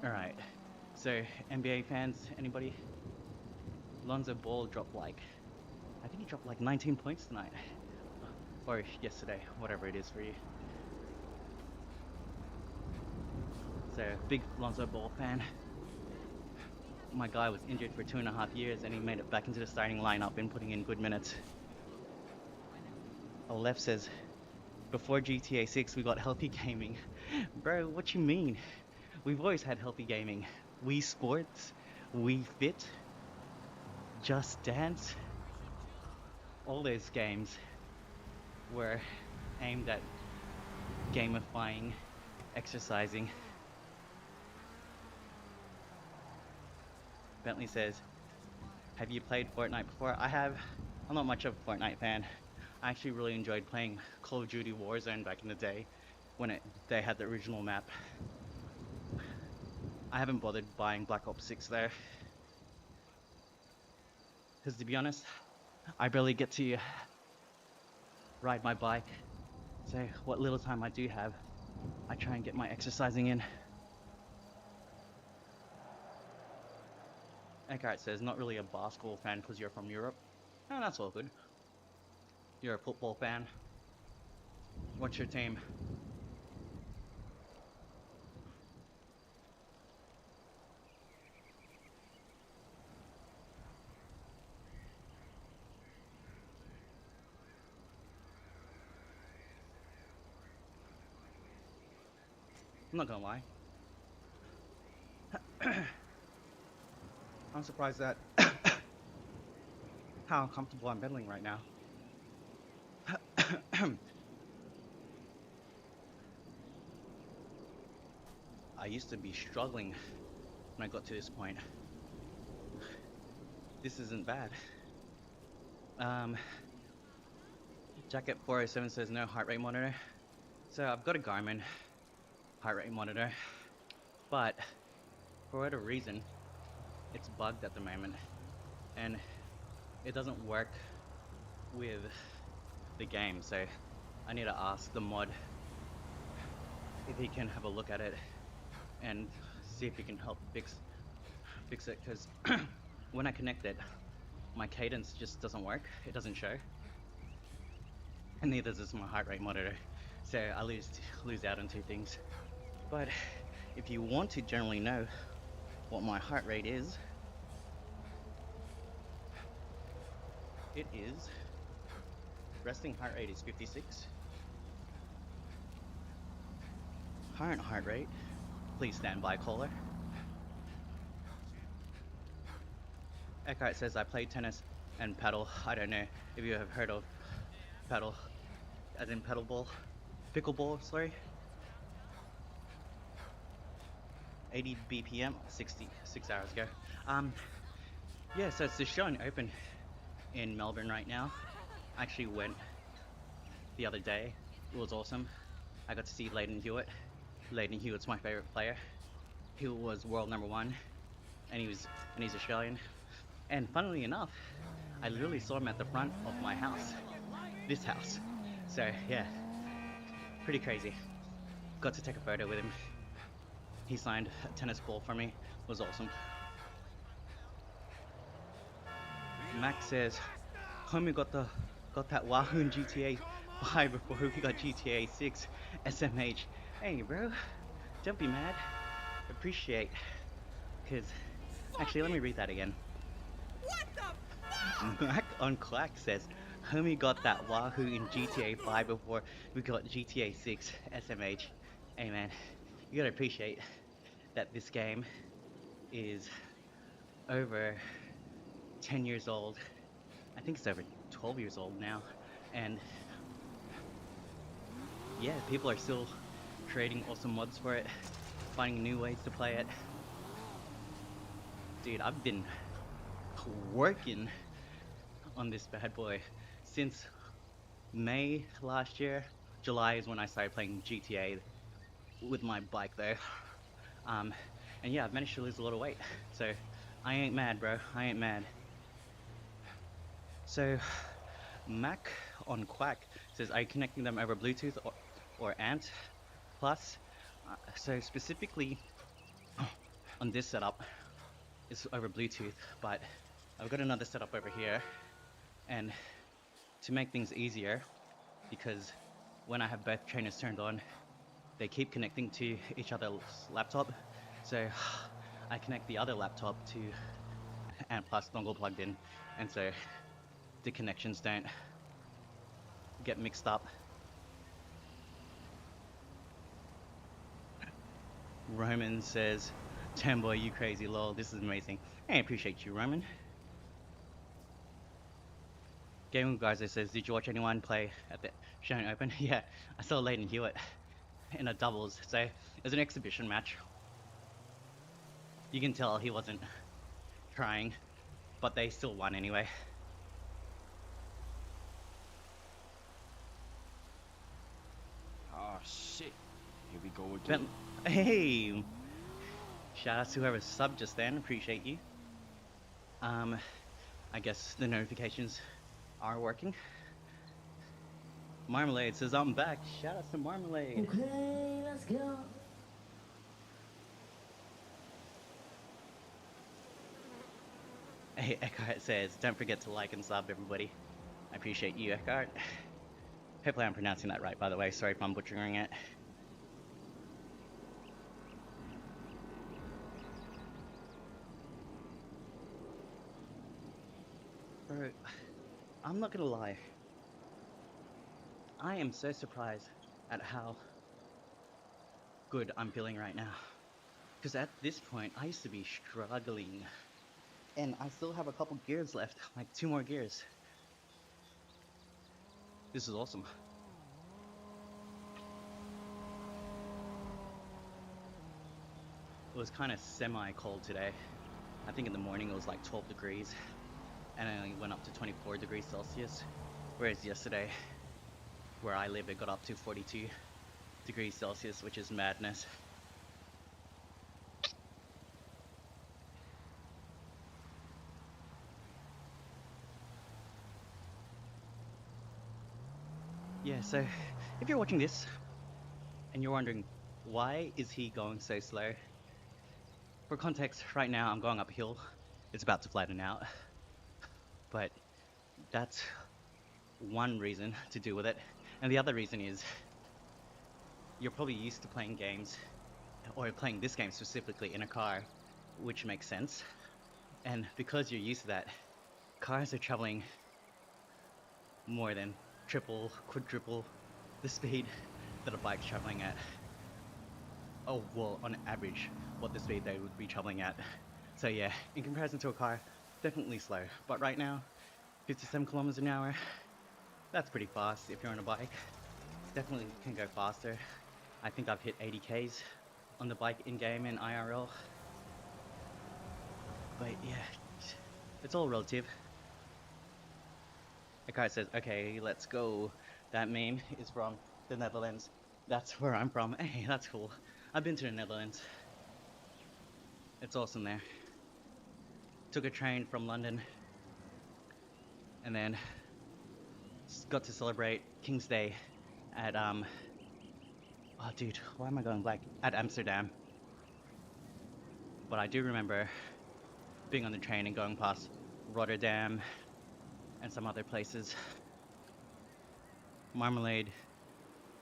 Speaker 1: Alright, so NBA fans, anybody? Lonzo Ball dropped like, I think he dropped like 19 points tonight. Or yesterday, whatever it is for you. So, big Lonzo Ball fan. My guy was injured for 2.5 years and he made it back into the starting lineup and putting in good minutes. Aleph says, before GTA 6 we got healthy gaming. Bro, what you mean? We've always had healthy gaming. Wii Sports, Wii Fit, Just Dance. All those games were aimed at gamifying, exercising. Bentley says, have you played Fortnite before? I have. I'm not much of a Fortnite fan. I actually really enjoyed playing Call of Duty Warzone back in the day when they had the original map. I haven't bothered buying Black Ops 6 though. Because to be honest, I barely get to ride my bike. So what little time I do have, I try and get my exercising in. Eckhart says, not really a basketball fan because you're from Europe. Oh, that's all good. You're a football fan. What's your team? I'm not gonna lie. I'm surprised at how comfortable I'm pedaling right now. I used to be struggling when I got to this point. This isn't bad. Jacket 407 says no heart rate monitor. So I've got a Garmin heart rate monitor, but for whatever reason, it's bugged at the moment, and it doesn't work with the game. So I need to ask the mod if he can have a look at it and see if he can help fix it, because when I connect it, my cadence just doesn't work. It doesn't show, and neither does my heart rate monitor. So I lose out on two things. But if you want to generally know what my heart rate is, it is, resting heart rate is 56, current heart rate Please stand by, caller. Eckhart says, I play tennis and paddle. I don't know if you have heard of paddle, as in paddle ball. Pickleball, sorry. 80 BPM, 6 hours ago. Yeah, so it's the Australian Open in Melbourne right now. I actually went the other day. It was awesome. I got to see Leighton Hewitt. Leighton Hewitt's my favorite player. He was world #1, and he's Australian. And funnily enough, I literally saw him at the front of my house, this house. So yeah, pretty crazy. Got to take a photo with him. He signed a tennis ball for me. It was awesome. Max says, homie got that Wahoo in GTA 5 before we got GTA 6 SMH. Hey bro, don't be mad. Appreciate. Cause actually let me read that again.
Speaker 3: What the fuck?
Speaker 1: Mac on Clack says, homie got that Wahoo in GTA 5 before we got GTA 6 SMH. Hey man, you gotta appreciate that this game is over 10 years old. I think it's over 12 years old now. And yeah, people are still creating awesome mods for it, finding new ways to play it. Dude, I've been working on this bad boy since May last year. July is when I started playing GTA with my bike though. And yeah, I've managed to lose a lot of weight. So I ain't mad, bro. I ain't mad. So Mac on Quack says, are you connecting them over Bluetooth or ANT plus? So specifically on this setup, it's over Bluetooth, but I've got another setup over here. And to make things easier, because when I have both trainers turned on, they keep connecting to each other's laptop. So I connect the other laptop to ANT plus dongle plugged in, and so the connections don't get mixed up. Roman says, Tamboy, you crazy lol, this is amazing. I appreciate you, Roman. Gaming Garza says, did you watch anyone play at the Australian Open? Yeah, I saw Leighton Hewitt in a doubles, so it was an exhibition match. You can tell he wasn't trying, but they still won anyway.
Speaker 6: Oh shit, here we go again.
Speaker 1: Hey! Shout out to whoever subbed just then, appreciate you. I guess the notifications are working. Marmalade says, I'm back. Shout out to Marmalade.
Speaker 5: Okay, let's go.
Speaker 1: Hey, Eckhart says, don't forget to like and sub, everybody. I appreciate you, Eckhart. Hopefully I'm pronouncing that right, by the way. Sorry if I'm butchering it. Bro, I'm not gonna lie. I am so surprised at how good I'm feeling right now. Because at this point, I used to be struggling. And I still have a couple gears left, like 2 more gears. This is awesome. It was kind of semi-cold today. I think in the morning it was like 12 degrees. And it only went up to 24 degrees Celsius. Whereas yesterday, where I live, it got up to 42 degrees Celsius, which is madness. Yeah, so if you're watching this and you're wondering, why is he going so slow? For context, right now I'm going uphill. It's about to flatten out. But that's one reason to deal with it. And the other reason is you're probably used to playing games, or playing this game specifically in a car, which makes sense. And because you're used to that, cars are traveling more than triple, quadruple the speed that a bike's traveling at. oh well, on average, what the speed they would be traveling at. So yeah, in comparison to a car, definitely slow. But right now, 57 kilometers an hour, that's pretty fast if you're on a bike. Definitely can go faster. I think I've hit 80 Ks on the bike in game and IRL. But yeah, it's all relative. A guy says, okay, let's go. That meme is from the Netherlands. That's where I'm from. Hey, that's cool. I've been to the Netherlands. It's awesome there. Took a train from London and then got to celebrate King's Day at oh dude, why am I going blank? At Amsterdam. But I do remember being on the train and going past Rotterdam and some other places. Marmalade,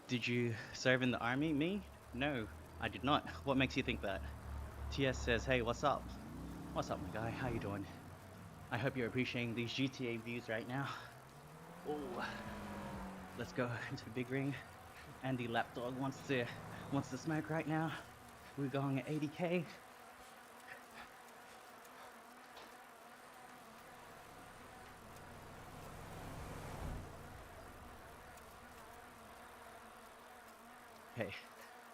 Speaker 1: did you serve in the army? Me? No, I did not. What makes you think that? TS says, hey, what's up? What's up, my guy? How you doing? I hope you're appreciating these GTA views right now. Oh, let's go into the big ring. Andy Lapdog wants to smoke right now. We're going at 80k. Okay,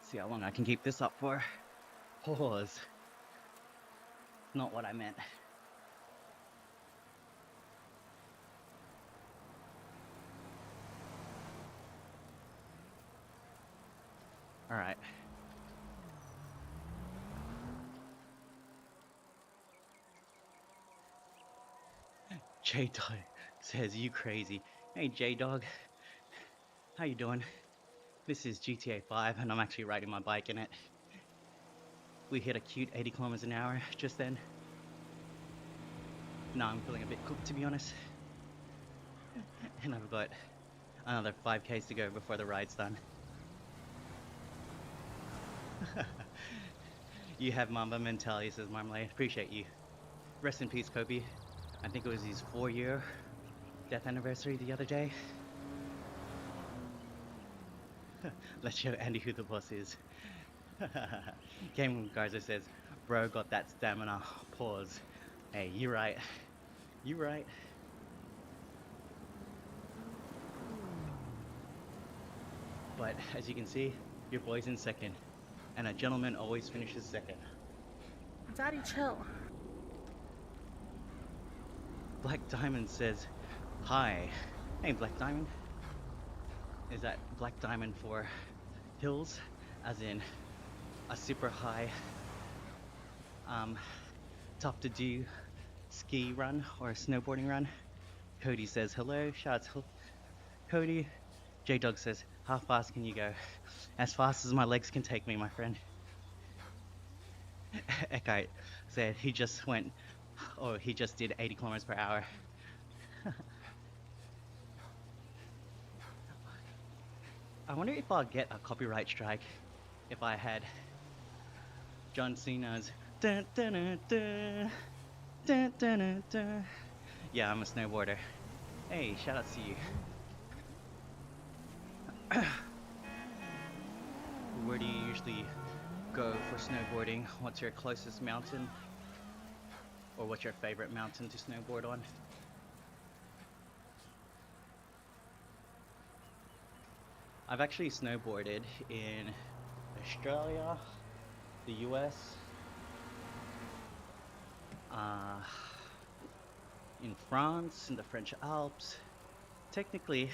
Speaker 1: see how long I can keep this up for. Pause. Not what I meant. All right. J-Dog says, you crazy. Hey, J-Dog. How you doing? This is GTA 5 and I'm actually riding my bike in it. We hit a cute 80 kilometers an hour just then. Now I'm feeling a bit cooked, to be honest. And I've got another 5Ks to go before the ride's done. You have Mamba mentality, says Marmalade. Appreciate you. Rest in peace, Kobe. I think it was his 4-year death anniversary the other day. Let's show Andy who the boss is. Game Garza says, bro got that stamina. Pause. Hey, you right. You right. But as you can see, your boy's in second. And a gentleman always finishes second.
Speaker 3: Daddy, chill.
Speaker 1: Black Diamond says, hi. Hey, Black Diamond. Is that Black Diamond for hills? As in a super high, tough to do ski run or snowboarding run? Cody says, hello. Shouts, Cody. J-Dog says, how fast can you go? As fast as my legs can take me, my friend. Ekite said he just did 80 kilometers per hour. I wonder if I'll get a copyright strike if I had John Cena's dun, dun, dun, dun, dun, dun, dun, dun. Yeah, I'm a snowboarder. Hey, shout out to you. Where do you usually go for snowboarding? What's your closest mountain? Or what's your favorite mountain to snowboard on? I've actually snowboarded in Australia, the US, in France, in the French Alps. Technically,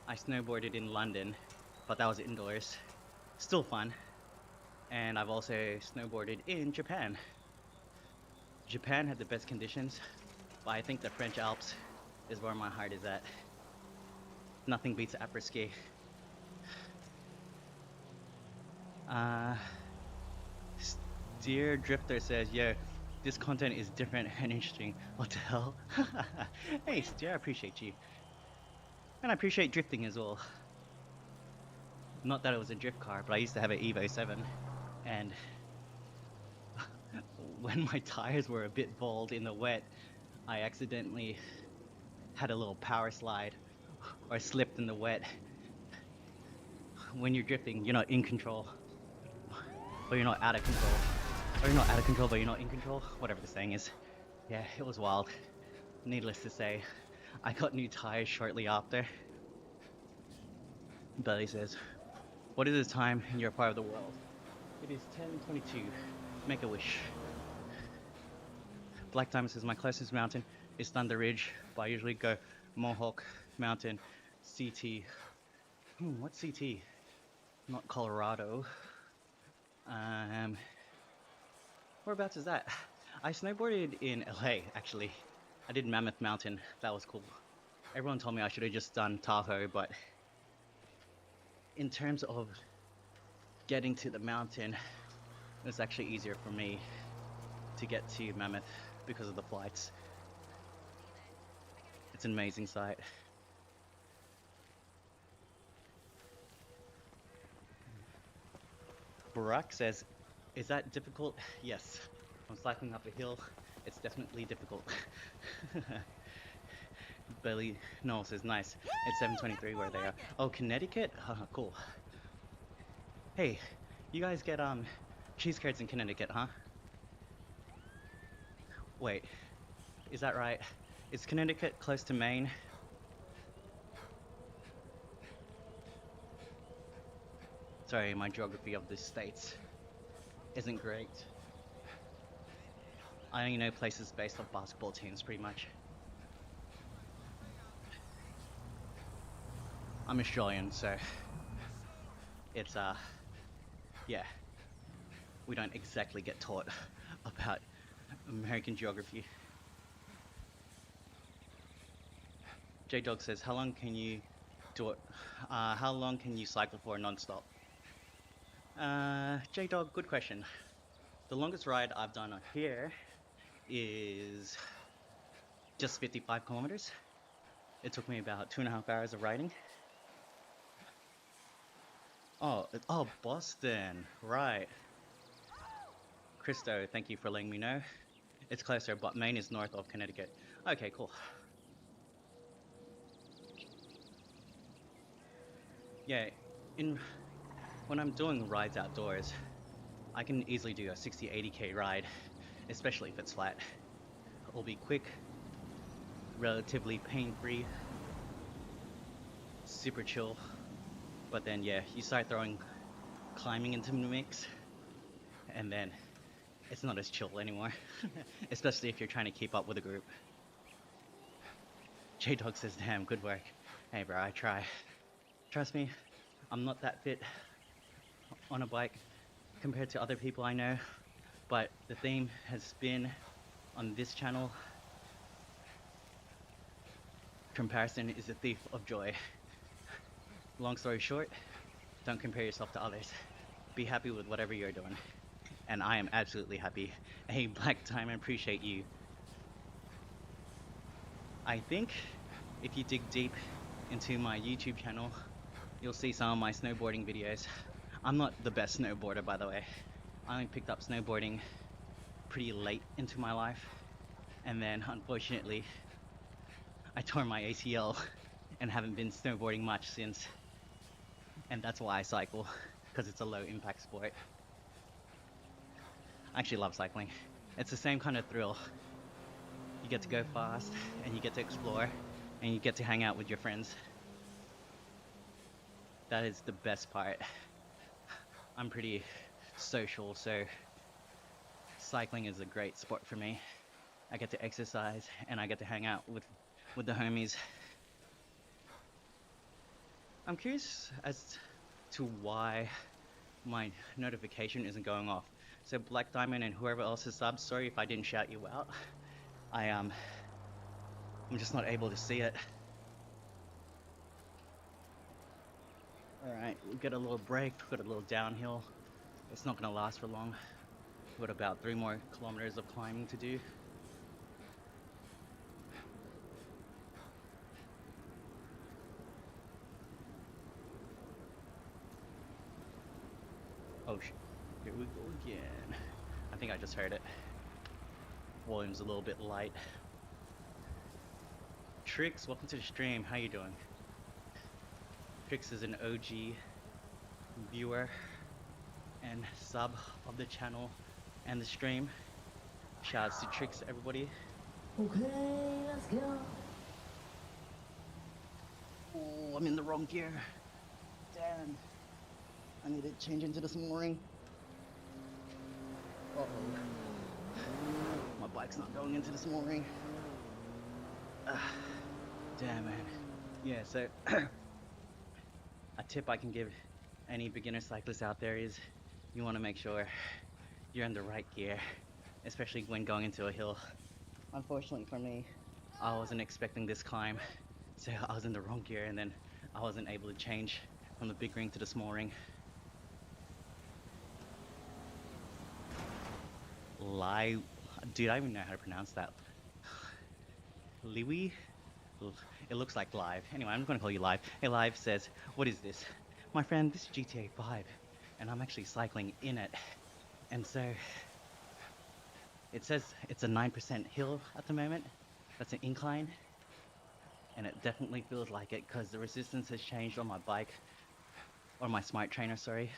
Speaker 1: I snowboarded in London, but that was indoors. Still fun. And I've also snowboarded in Japan. Japan had the best conditions, but I think the French Alps is where my heart is at. Nothing beats après-ski. Steer Drifter says, yo, this content is different and interesting. What the hell? Hey Steer, I appreciate you. And I appreciate drifting as well. Not that it was a drift car, but I used to have an Evo 7. And when my tires were a bit bald in the wet, I accidentally had a little power slide or slipped in the wet. When you're drifting, you're not in control. but you're not out of control. Or you're not out of control, but you're not in control. Whatever the saying is. Yeah, it was wild. Needless to say, I got new tires shortly after. Belly says, "What is the time in your part of the world?" It is 10:22. Make a wish. Black Diamond says, "My closest mountain is Thunder Ridge, but I usually go Mohawk Mountain, CT." What's CT? Not Colorado. Whereabouts is that? I snowboarded in LA, actually. I did Mammoth Mountain. That was cool. Everyone told me I should have just done Tahoe, but in terms of getting to the mountain, it was actually easier for me to get to Mammoth because of the flights. It's an amazing sight. Barack says, "Is that difficult?" Yes. I'm cycling up a hill. It's definitely difficult. Billy Noel says, "Nice. It's 7:23 where they are." Oh, Connecticut? Cool. Hey, you guys get cheese curds in Connecticut, huh? Wait, is that right? Is Connecticut close to Maine? Sorry, my geography of the states isn't great. I only know places based off basketball teams, pretty much. I'm Australian, so it's yeah, we don't exactly get taught about American geography. J-Dog says, "How long can you do it? How long can you cycle for non-stop?" J-Dog, good question. The longest ride I've done here is just 55 kilometers. It took me about 2.5 hours of riding. Oh, Boston, right. Christo, thank you for letting me know. It's closer, but Maine is north of Connecticut. Okay, cool. Yeah, when I'm doing rides outdoors, I can easily do a 60-80k ride, especially if it's flat. It'll be quick, relatively pain-free, super chill. But then yeah, you start throwing climbing into the mix, and then it's not as chill anymore. Especially if you're trying to keep up with a group. J-Dog says, "Damn, good work." Hey bro, I try. Trust me, I'm not that fit on a bike compared to other people I know, but the theme has been on this channel, comparison is a thief of joy. Long story short, don't compare yourself to others. Be happy with whatever you're doing. And I am absolutely happy. Hey, Black Diamond, appreciate you. I think if you dig deep into my YouTube channel, you'll see some of my snowboarding videos. I'm not the best snowboarder, by the way. I only picked up snowboarding pretty late into my life. And then, unfortunately, I tore my ACL and haven't been snowboarding much since. And that's why I cycle, because it's a low impact sport. I actually love cycling. It's the same kind of thrill. You get to go fast, and you get to explore, and you get to hang out with your friends. That is the best part. I'm pretty social, so cycling is a great sport for me. I get to exercise, and I get to hang out with the homies. I'm curious as to why my notification isn't going off. So Black Diamond and whoever else is subbed, sorry if I didn't shout you out. I'm just not able to see it. Alright, we've got a little break, we've got a little downhill. It's not gonna last for long. We've got about 3 more kilometers of climbing to do. Oh shit, here we go again. I think I just heard it. Volume's a little bit light. Trix, welcome to the stream, how you doing? Trix is an OG viewer. and sub of the channel and the stream. Shouts to Tricks, everybody.
Speaker 5: Okay, let's go.
Speaker 1: Oh, I'm in the wrong gear. Damn. I need to change into this mooring. Uh-oh. My bike's not going into this mooring. Damn, man. Yeah, so a tip I can give any beginner cyclist out there is you want to make sure you're in the right gear, especially when going into a hill. Unfortunately for me, I wasn't expecting this climb, so I was in the wrong gear, and then I wasn't able to change from the big ring to the small ring. Dude, I don't even know how to pronounce that. Liwi? It looks like Live. Anyway, I'm gonna call you Live. Hey, Live says, what is this? My friend, this is GTA 5, and I'm actually cycling in it. And so, it says it's a 9% hill at the moment. That's an incline. And it definitely feels like it because the resistance has changed on my bike, or my smart trainer, sorry,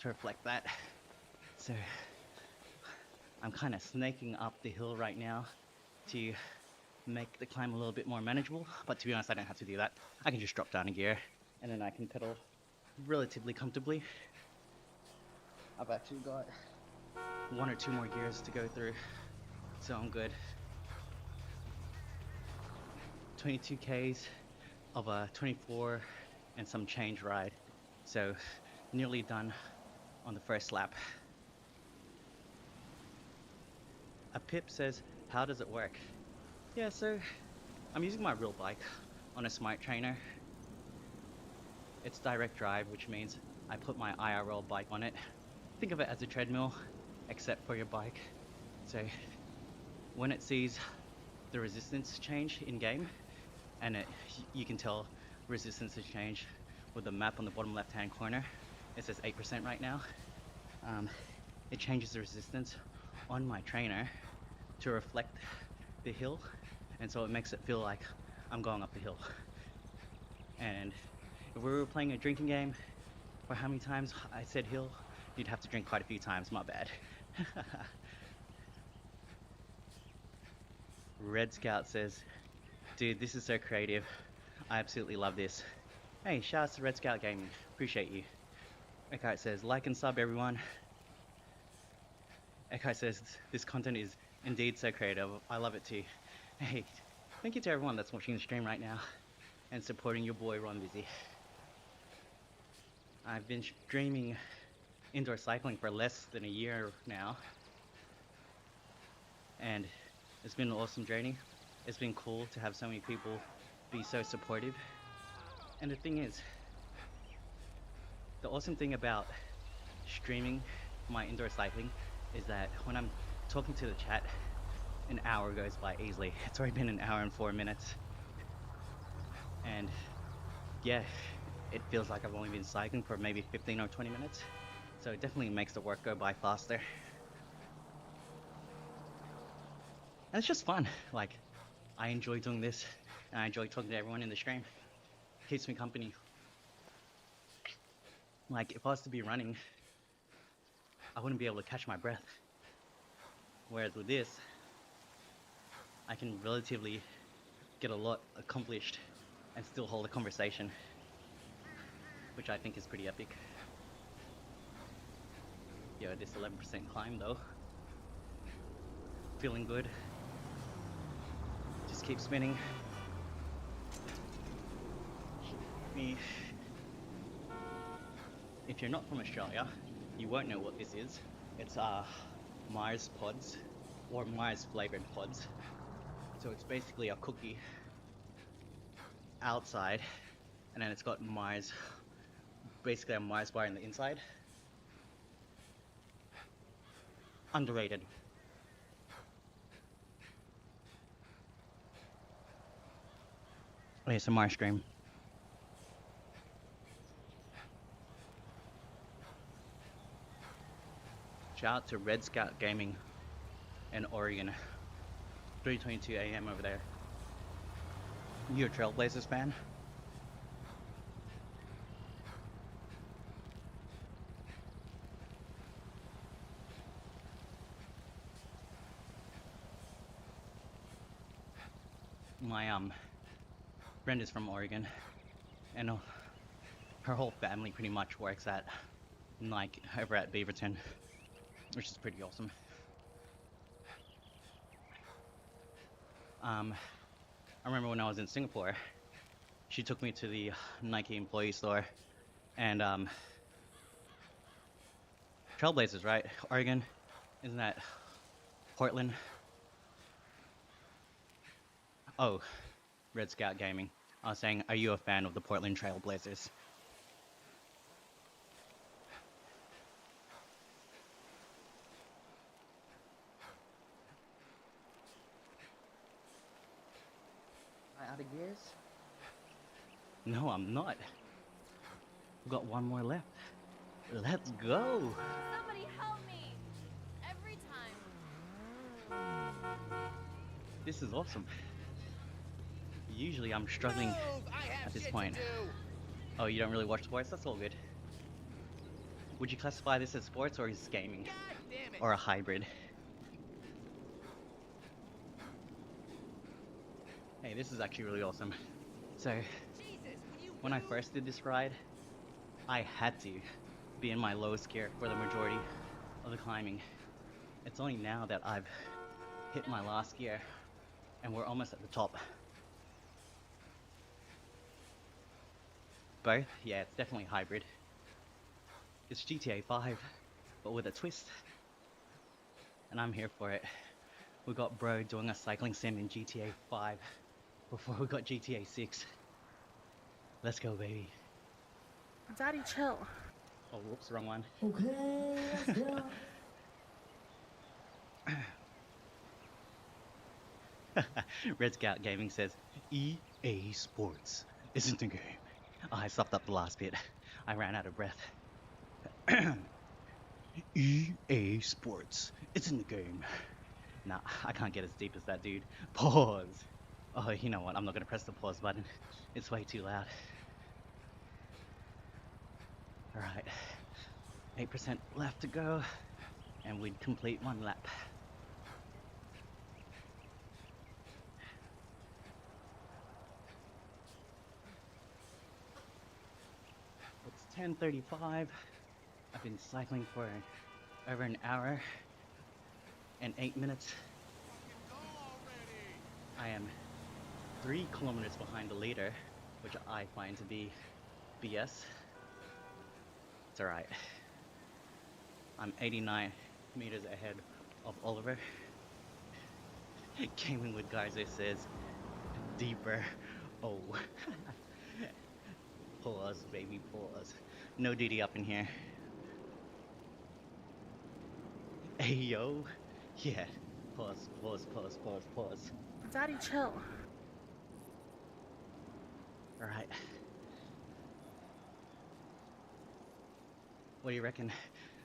Speaker 1: to reflect that. So, I'm kind of snaking up the hill right now to make the climb a little bit more manageable, but to be honest, I don't have to do that. I can just drop down a gear and then I can pedal relatively comfortably. I've actually got 1 or 2 more gears to go through, so I'm good. 22 Ks of a 24 and some change ride, so nearly done on the first lap. A Pip says, how does it work? Yeah, so I'm using my real bike on a smart trainer. It's direct drive, which means I put my IRL bike on it. Think of it as a treadmill, except for your bike. So when it sees the resistance change in game, and you can tell resistance has changed with the map on the bottom left hand corner. It says 8% right now. It changes the resistance on my trainer to reflect the hill, and so it makes it feel like I'm going up the hill. And if we were playing a drinking game, for how many times I said hill, you'd have to drink quite a few times, my bad. Red Scout says, dude, this is so creative. I absolutely love this. Hey, shouts to Red Scout Gaming. Appreciate you. Eckhart says, like and sub everyone. Eckhart says, this content is indeed so creative. I love it too. Hey, thank you to everyone that's watching the stream right now and supporting your boy Ron Busy. I've been streaming indoor cycling for less than a year now, and it's been an awesome journey. It's been cool to have so many people be so supportive. And the thing is, the awesome thing about streaming my indoor cycling is that when I'm talking to the chat, an hour goes by easily. It's already been an hour and 4 minutes. And yeah, it feels like I've only been cycling for maybe 15 or 20 minutes. So it definitely makes the work go by faster. And it's just fun. Like, I enjoy doing this, and I enjoy talking to everyone in the stream. It keeps me company. Like, if I was to be running, I wouldn't be able to catch my breath. Whereas with this, I can relatively get a lot accomplished and still hold a conversation, which I think is pretty epic. Yo, this 11% climb though. Feeling good. Just keep spinning. If you're not from Australia, you won't know what this is. It's Mars pods, or Mars flavored pods. So it's basically a cookie outside, and then it's got Mars, basically a Mars bar in the inside. Underrated. ASMR stream. Shout out to Red Scout Gaming in Oregon. 3:22 a.m. over there. You a Trailblazers fan? My friend is from Oregon, and her whole family pretty much works at Nike over at Beaverton, which is pretty awesome. I remember when I was in Singapore, she took me to the Nike employee store, and Trailblazers, right? Oregon, isn't that Portland? Oh, Red Scout Gaming. I was saying, are you a fan of the Portland Trailblazers? Am I out of gears? No, I'm not. We've got one more left. Let's go!
Speaker 4: Somebody help me! Every time.
Speaker 1: This is awesome. Usually I'm struggling at this point. Oh, you don't really watch sports? That's all good. Would you classify this as sports or as gaming? Or a hybrid? Hey, this is actually really awesome. So, when I first did this ride, I had to be in my lowest gear for the majority of the climbing. It's only now that I've hit my last gear and we're almost at the top. Both? Yeah, it's definitely hybrid. It's GTA 5, but with a twist. And I'm here for it. We got bro doing a cycling sim in GTA 5 before we got GTA 6. Let's go, baby.
Speaker 3: Daddy, chill.
Speaker 1: Oh, whoops, wrong one.
Speaker 5: Okay, let's go.
Speaker 1: Red Scout Gaming says, EA Sports isn't a game. Oh, I stopped up the last bit. I ran out of breath. EA Sports isn't a game. Nah, I can't get as deep as that dude. Pause. Oh, you know what? I'm not gonna press the pause button. It's way too loud. Alright. 8% left to go. And we'd complete one lap. It's 10:35. I've been cycling for over an hour and 8 minutes. I am 3 kilometers behind the leader, which I find to be BS. It's alright. I'm 89 meters ahead of Oliver. Gaming with Garza says, deeper. Oh. Pause, baby, pause. No DD up in here. Hey, yo. Yeah. Pause, pause, pause, pause, pause.
Speaker 3: Daddy, chill.
Speaker 1: Alright. What do you reckon?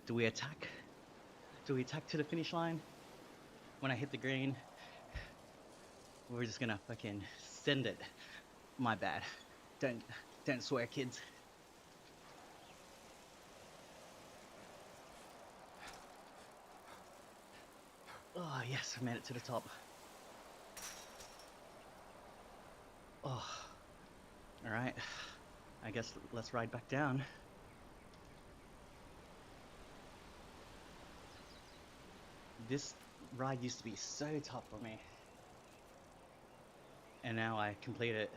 Speaker 1: Do we attack? Do we attack to the finish line? When I hit the green, we're just gonna fucking send it. My bad. Don't swear, kids. Oh, yes, I made it to the top. Oh. Alright. I guess let's ride back down. This ride used to be so tough for me. And now I complete it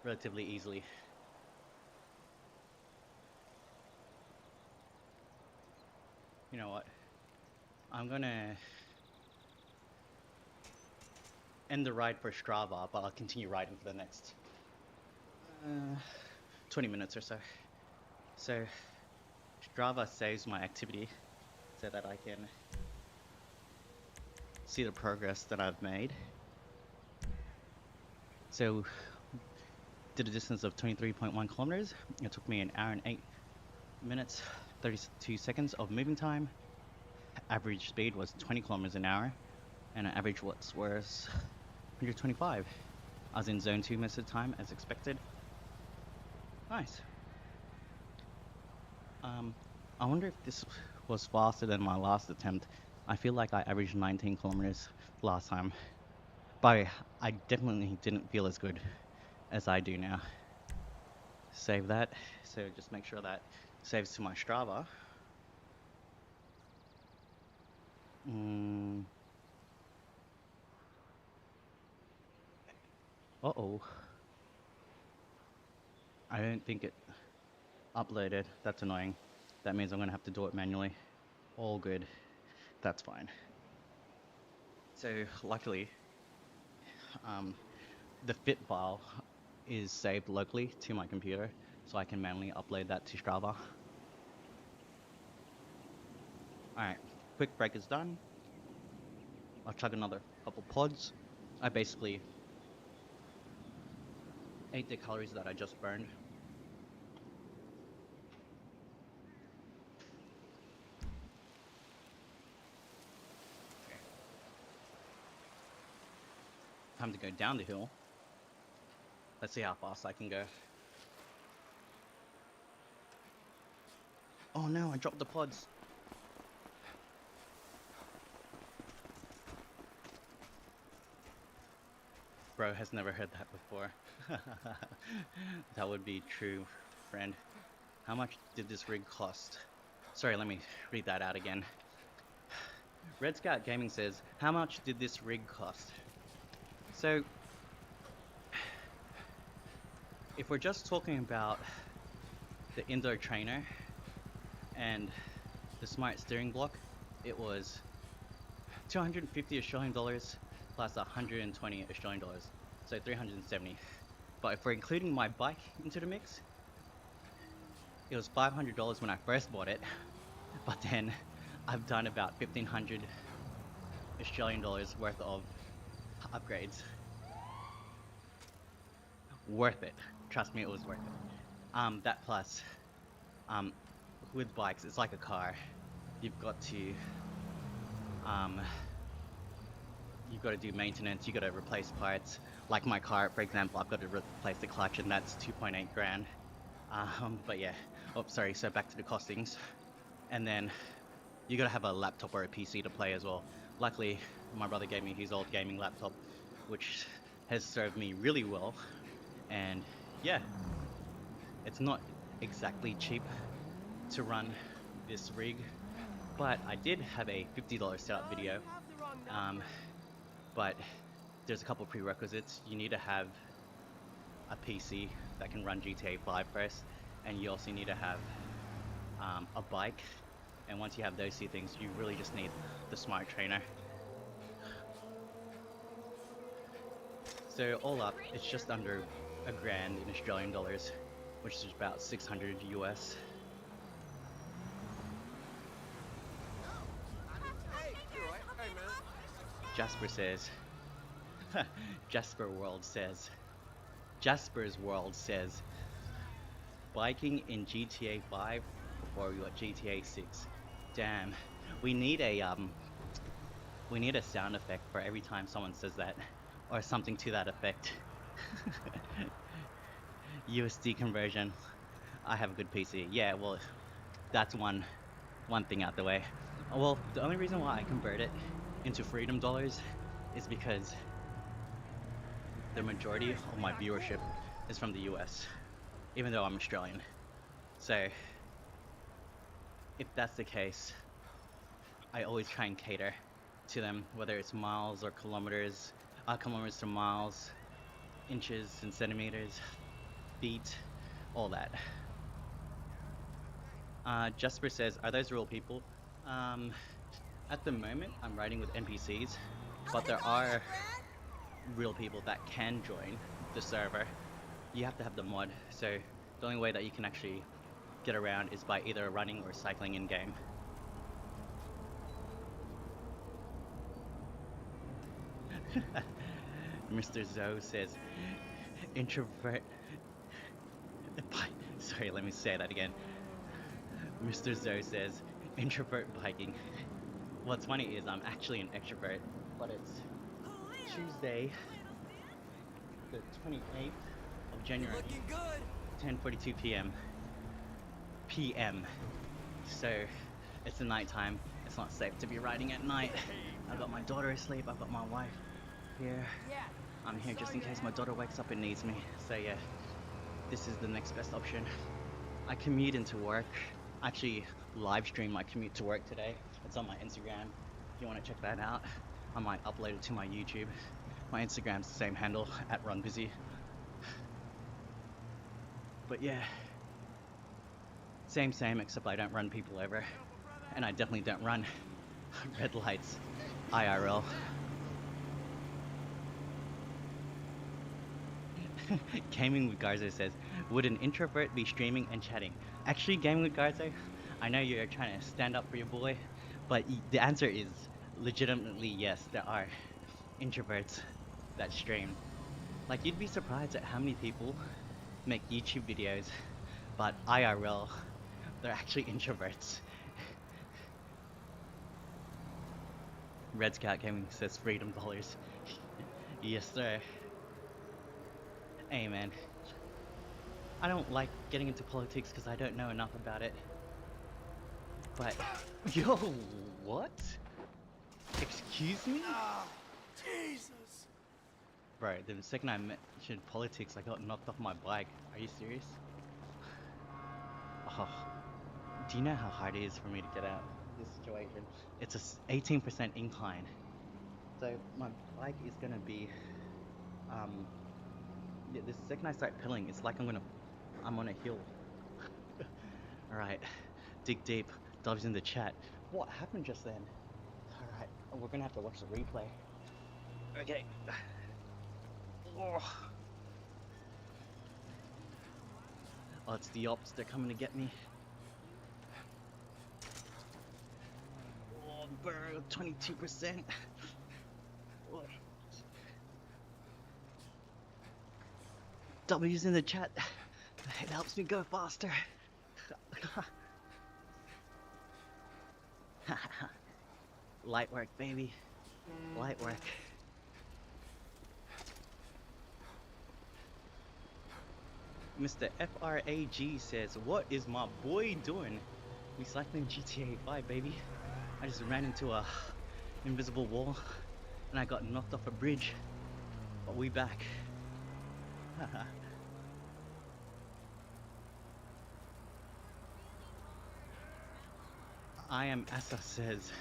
Speaker 1: relatively easily. You know what? I'm gonna end the ride for Strava, but I'll continue riding for the next 20 minutes or so. So Strava saves my activity so that I can see the progress that I've made. So did a distance of 23.1 kilometers. It took me an hour and 8 minutes 32 seconds of moving time. Average speed was 20 kilometers an hour, and average watts was 125. I was in zone 2 most of the time, as expected. Nice. I wonder if this was faster than my last attempt. I feel like I averaged 19 kilometers last time. But I definitely didn't feel as good as I do now. Save that. So just make sure that saves to my Strava. Mm. Uh-oh. I don't think it uploaded. That's annoying. That means I'm gonna have to do it manually. All good. That's fine. So luckily, um, the fit file is saved locally to my computer, so I can manually upload that to Strava. Alright, quick break is done. I'll chug another couple pods. I basically ate the calories that I just burned. Okay. Time to go down the hill. Let's see how fast I can go. Oh no, I dropped the pods. Bro has never heard that before. That would be true, friend. How much did this rig cost? Sorry, let me read that out again. Red Scout Gaming says, how much did this rig cost? So, if we're just talking about the indoor trainer and the smart steering block, it was 250 Australian dollars plus 120 Australian dollars, so 370. But if we're including my bike into the mix, it was $500 when I first bought it, but then I've done about 1,500 Australian dollars worth of upgrades. Worth it. Trust me, it was worth it. That plus, with bikes, it's like a car. You've got to, you've got to do maintenance. You got to replace parts. Like my car, for example, I've got to replace the clutch, and that's 2.8 grand. But yeah. Oh, sorry. So back to the costings, and then you got to have a laptop or a PC to play as well. Luckily, my brother gave me his old gaming laptop, which has served me really well. And yeah, it's not exactly cheap to run this rig, but I did have a $50 setup video. But there's a couple prerequisites. You need to have a PC that can run GTA 5 first, and you also need to have a bike. And once you have those two things, you really just need the smart trainer. So all up, it's just under a grand in Australian dollars, which is about 600 US. Jasper says, Jasper's World says, biking in GTA 5 before we got GTA 6. Damn, we need a sound effect for every time someone says that, or something to that effect. USD conversion. I have a good PC. Yeah, well, that's one thing out the way. Well, the only reason why I convert it into freedom dollars is because the majority of my viewership is from the US, even though I'm Australian. So if that's the case, I always try and cater to them, whether it's miles or kilometers, kilometers to miles, inches and centimeters, feet, all that. Jasper says, are those real people? At the moment, I'm writing with NPCs, but there are real people that can join the server. You have to have the mod, so the only way that you can actually get around is by either running or cycling in game. Mr. Zoe says, introvert. Sorry, let me say that again. Mr. Zoe says, introvert biking. What's funny is I'm actually an extrovert, but it's Tuesday, the 28th of January, 10:42 p.m. So it's the nighttime. It's not safe to be riding at night. I've got my daughter asleep. I've got my wife here. I'm here just in case my daughter wakes up and needs me. So yeah, this is the next best option. I commute into work. I actually live stream my commute to work today. It's on my Instagram. If you want to check that out, I might upload it to my YouTube. My Instagram's the same handle, @runbusy. But yeah, same, except I don't run people over. And I definitely don't run red lights IRL. Gaming with Garzo says, would an introvert be streaming and chatting? Actually, Gaming with Garzo, I know you're trying to stand up for your boy, but the answer is legitimately yes, there are introverts that stream. Like, you'd be surprised at how many people make YouTube videos, but IRL, they're actually introverts. Red Scout Gaming says freedom dollars. Yes, sir. Hey, man. I don't like getting into politics because I don't know enough about it. But, yo, what? Excuse me?
Speaker 2: Jesus!
Speaker 1: Bro, the second I mentioned politics, I got knocked off my bike. Are you serious? Oh, do you know how hard it is for me to get out of this situation? It's a 18% incline. So my bike is gonna be, yeah, the second I start pilling, it's like I'm on a hill. Alright, dig deep, Dobbs in the chat. What happened just then? Alright, we're gonna have to watch the replay. Okay. Oh, it's the ops, they're coming to get me. Oh, bro, 22%. W's in the chat. It helps me go faster. Light work, baby. Light work. Mr. FRAG says, what is my boy doing? Recycling GTA 5, baby. I just ran into a invisible wall and I got knocked off a bridge. But we back. I am Asa says,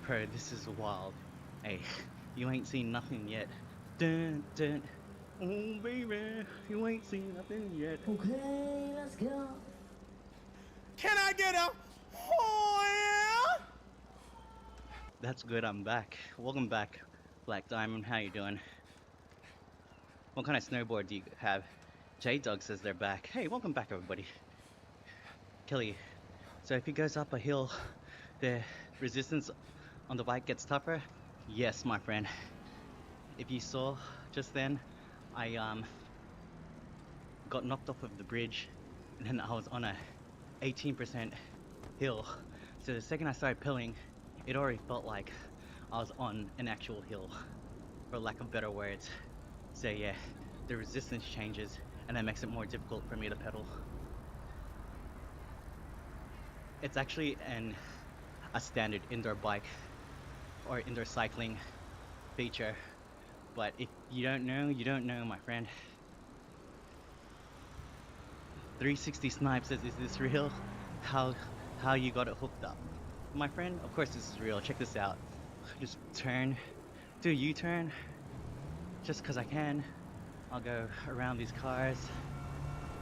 Speaker 1: bro, this is wild. Hey, you ain't seen nothing yet. Dun dun. Oh baby, you ain't seen nothing yet.
Speaker 5: Okay, let's go.
Speaker 2: Can I get a oh yeah?
Speaker 1: That's good, I'm back. Welcome back, Black Diamond. How you doing? What kind of snowboard do you have? J-Dog says they're back. Hey, welcome back, everybody. Kelly, so if he goes up a hill, the resistance on the bike gets tougher? Yes, my friend. If you saw just then, I got knocked off of the bridge, and then I was on a 18% hill. So the second I started pilling, it already felt like I was on an actual hill, for lack of better words. So yeah, the resistance changes, and that makes it more difficult for me to pedal. It's actually a standard indoor bike or indoor cycling feature, but if you don't know, you don't know, my friend. 360 Snipe says, is this real? How you got it hooked up? My friend, of course this is real. Check this out. Just turn, do a U-turn, just cause I can. I'll go around these cars,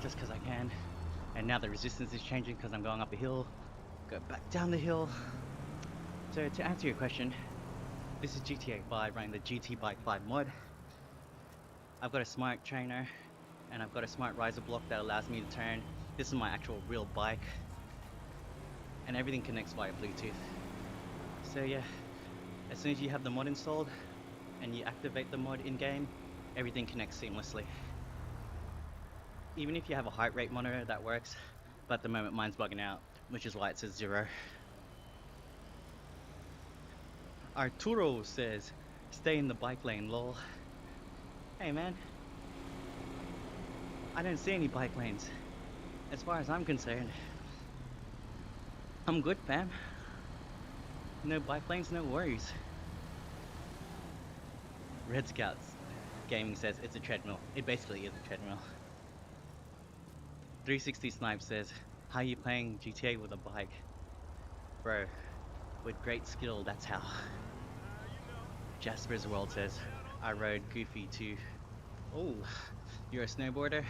Speaker 1: just cause I can. And now the resistance is changing cause I'm going up a hill, go back down the hill. So to answer your question, this is GTA 5 running the GT Bike 5 mod. I've got a smart trainer and I've got a smart riser block that allows me to turn. This is my actual real bike, and everything connects via Bluetooth. So yeah, as soon as you have the mod installed and you activate the mod in game, everything connects seamlessly. Even if you have a heart rate monitor, that works, but at the moment mine's bugging out, which is why it says 0. Arturo says, stay in the bike lane, lol. Hey man, I don't see any bike lanes. As far as I'm concerned, I'm good, fam. No bike lanes, no worries. Red Scouts Gaming says it's a treadmill. It basically is a treadmill. 360 Snipe says, how you playing GTA with a bike? Bro, with great skill, that's how. Jasper's World says, I rode Goofy too. Oh, you're a snowboarder?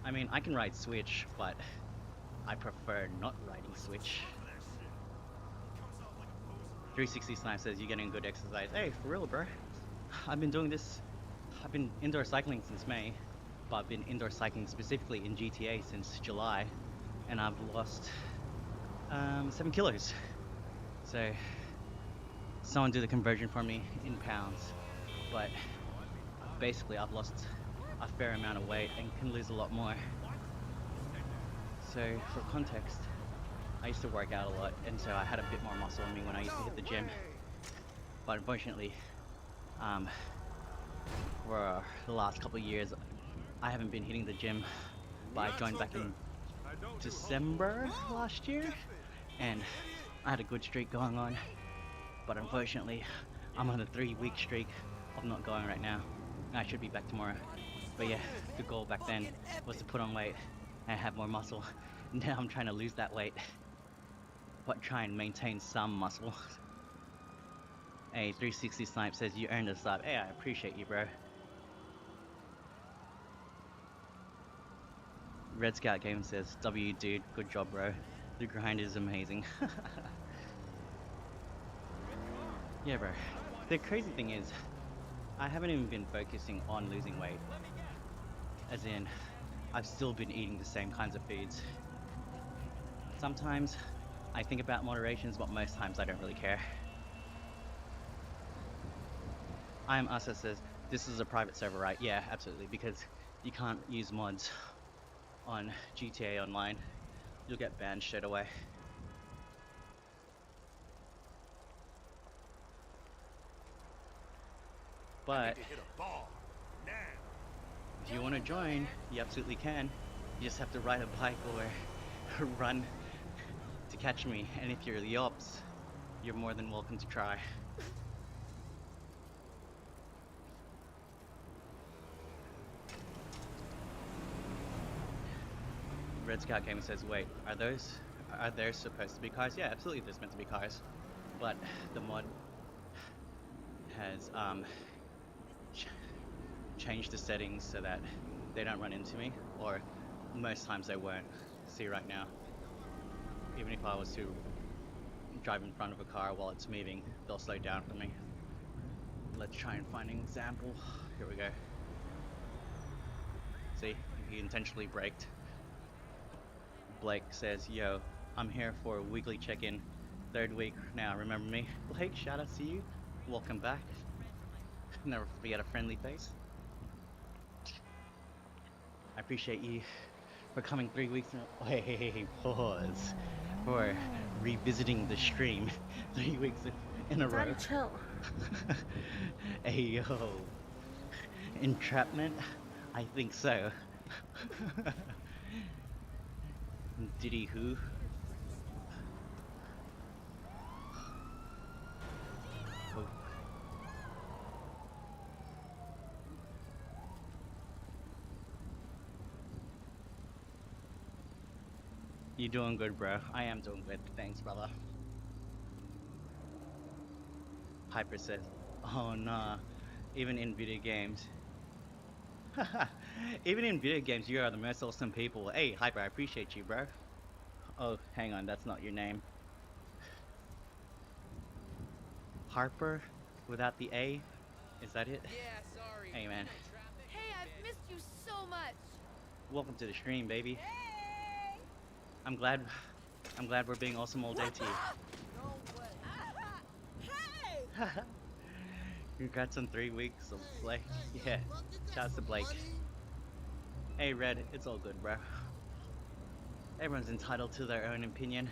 Speaker 1: I mean, I can ride Switch, but I prefer not riding Switch. 360 Snipe says, you're getting good exercise. Hey, for real, bro. I've been indoor cycling since May, but I've been indoor cycling specifically in GTA since July, and I've lost 7 kilos. So someone do the conversion for me in pounds, but basically I've lost a fair amount of weight and can lose a lot more. So for context, I used to work out a lot, and so I had a bit more muscle on me when I used to hit the gym. But unfortunately, for the last couple of years, I haven't been hitting the gym. But I joined back in December last year, and I had a good streak going on. But unfortunately, I'm on a 3-week streak of not going right now. I should be back tomorrow. But yeah, the goal back then was to put on weight and have more muscle. Now I'm trying to lose that weight, but try and maintain some muscle. Hey, 360 Snipe says you earned a sub. Hey, I appreciate you, bro. Red Scout Game says, W dude, good job, bro. The grind is amazing. Yeah, bro. The crazy thing is, I haven't even been focusing on losing weight. As in, I've still been eating the same kinds of foods. Sometimes I think about moderations, but most times I don't really care. I am Asa says, this is a private server, right? Yeah, absolutely, because you can't use mods on GTA Online. You'll get banned straight away. But if you want to join, you absolutely can. You just have to ride a bike or run to catch me. And if you're the ops, you're more than welcome to try. Red Scout Gaming says, wait, are there supposed to be cars? Yeah, absolutely there's meant to be cars. But the mod has changed the settings so that they don't run into me, or most times they won't. See right now, even if I was to drive in front of a car while it's moving, they'll slow down for me. Let's try and find an example. Here we go. See, he intentionally braked. Blake says, yo, I'm here for a weekly check-in. 3rd week now, remember me? Blake, shout out to you. Welcome back. Never forget a friendly face. I appreciate you for coming 3 weeks in a... Hey, pause. For revisiting the stream 3 weeks in a row.
Speaker 3: Daddy, chill.
Speaker 1: Hey, yo. Entrapment? I think so. Diddy who? Oh. You doing good, bro? I am doing good. Thanks, brother. Hyper says, oh nah, even in video games. Even in video games, you are the most awesome people. Hey, Hyper, I appreciate you, bro. Oh, hang on, that's not your name. Harper, without the A? Is that it?
Speaker 7: Yeah, sorry.
Speaker 1: Hey, man.
Speaker 4: Hey, I've missed you so much.
Speaker 1: Welcome to the stream, baby.
Speaker 4: Hey!
Speaker 1: I'm glad we're being awesome all day to you.
Speaker 4: No way. Hey!
Speaker 1: Congrats on 3 weeks of play. Yeah, shouts to Blake. Hey, Red, it's all good, bro. Everyone's entitled to their own opinion.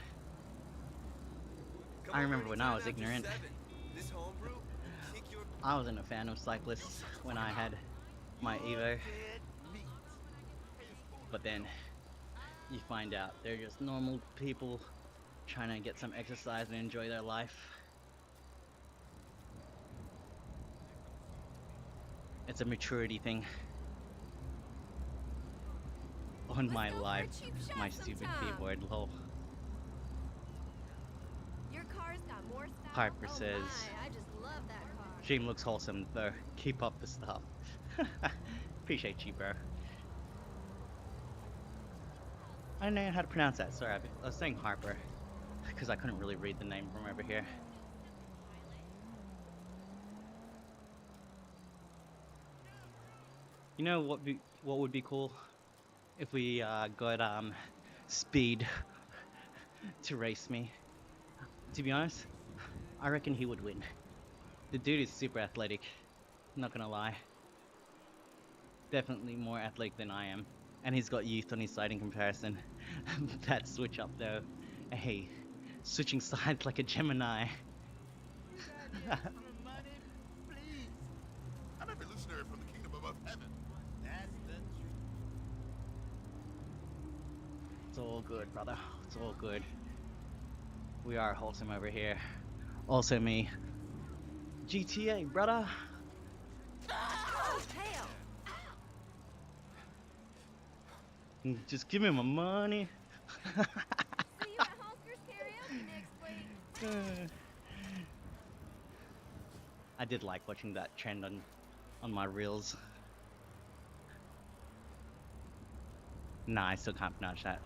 Speaker 1: I remember when I was ignorant. I wasn't a fan of cyclists when I had my Evo. But then you find out they're just normal people trying to get some exercise and enjoy their life. It's a maturity thing. On my
Speaker 4: Let's go for a
Speaker 1: life,
Speaker 4: cheap shot
Speaker 1: my stupid
Speaker 4: sometime.
Speaker 1: keyboard, lol.
Speaker 4: Your car's got more style.
Speaker 1: Piper
Speaker 4: Oh
Speaker 1: says,
Speaker 4: my, I just love that car.
Speaker 1: Stream looks wholesome though. Keep up the stuff. Appreciate you, bro. I don't know how to pronounce that. Sorry, I was saying Harper because I couldn't really read the name from over here. You know what would be cool if we got Speed to race me. To be honest, I reckon he would win. The dude is super athletic. Not gonna lie. Definitely more athletic than I am. And he's got youth on his side in comparison. That switch up though. Hey, switching sides like a Gemini.
Speaker 2: Money, please. I'm a revolutionary from the kingdom above heaven. That's the truth.
Speaker 1: It's all good, brother. It's all good. We are wholesome over here. Also me. GTA, brother.
Speaker 4: Oh, hell.
Speaker 1: Just give me my money.
Speaker 4: See you at Holsker's karaoke next week.
Speaker 1: I did like watching that trend on my reels. Nah, I still can't pronounce that.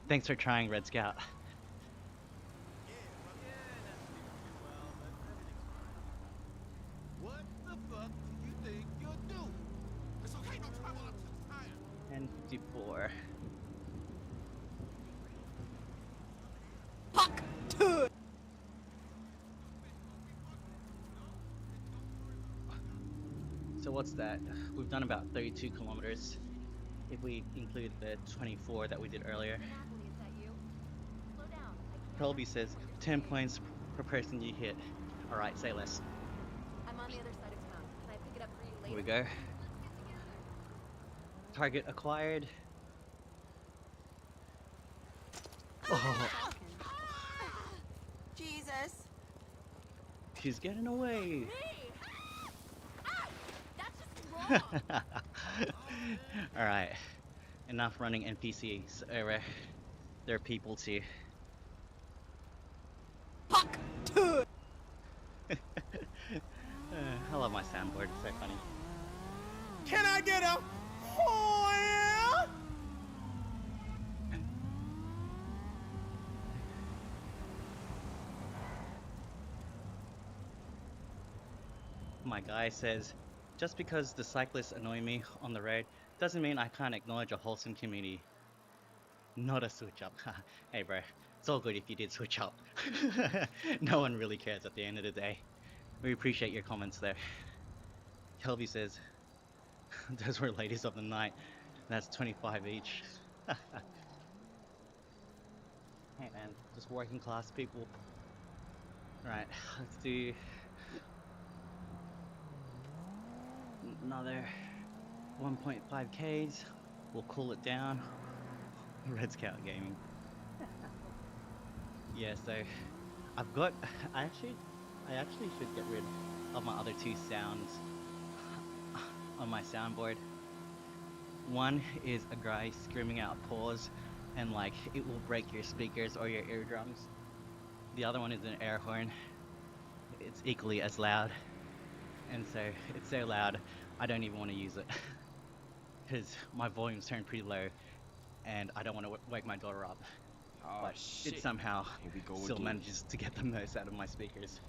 Speaker 1: Thanks for trying, Red Scout.
Speaker 2: What the fuck do you think you'll do? It's okay, no trouble, I'm too tired.
Speaker 1: And 54. So what's that? We've done about 32 kilometers. If we include the 24 that we did earlier.
Speaker 4: Napoli, is that you? Slow down.
Speaker 1: Colby says 10 points per person you hit. Alright, say less.
Speaker 4: I'm on the other side of town. Can I pick it up for you later?
Speaker 1: Here we go. Target acquired. Oh,
Speaker 4: Jesus.
Speaker 1: she's getting away.
Speaker 4: Hey! Ah! That's just wrong.
Speaker 1: Alright, enough running NPCs over. There are people too. I love my soundboard, it's so funny.
Speaker 2: Can I get a oh yeah?
Speaker 1: My guy says, just because the cyclists annoy me on the road doesn't mean I can't acknowledge a wholesome community. Not a switch up. Hey bro, it's all good if you did switch up. No one really cares at the end of the day. We appreciate your comments there. Kelby says, those were ladies of the night. That's 25 each. Hey man, just working class people. Right, let's do another 1.5 Ks. We'll cool it down. Red Scout Gaming. Yeah, so I've got I actually should get rid of my other two sounds on my soundboard. One is a guy screaming out pause and like it will break your speakers or your eardrums. The other one is an air horn. It's equally as loud. And so it's so loud I don't even want to use it because my volume's turned pretty low and I don't want to wake my daughter up.
Speaker 6: Oh,
Speaker 1: But
Speaker 6: shit.
Speaker 1: it somehow
Speaker 6: Here we go
Speaker 1: still
Speaker 6: again.
Speaker 1: manages to get the most out of my speakers.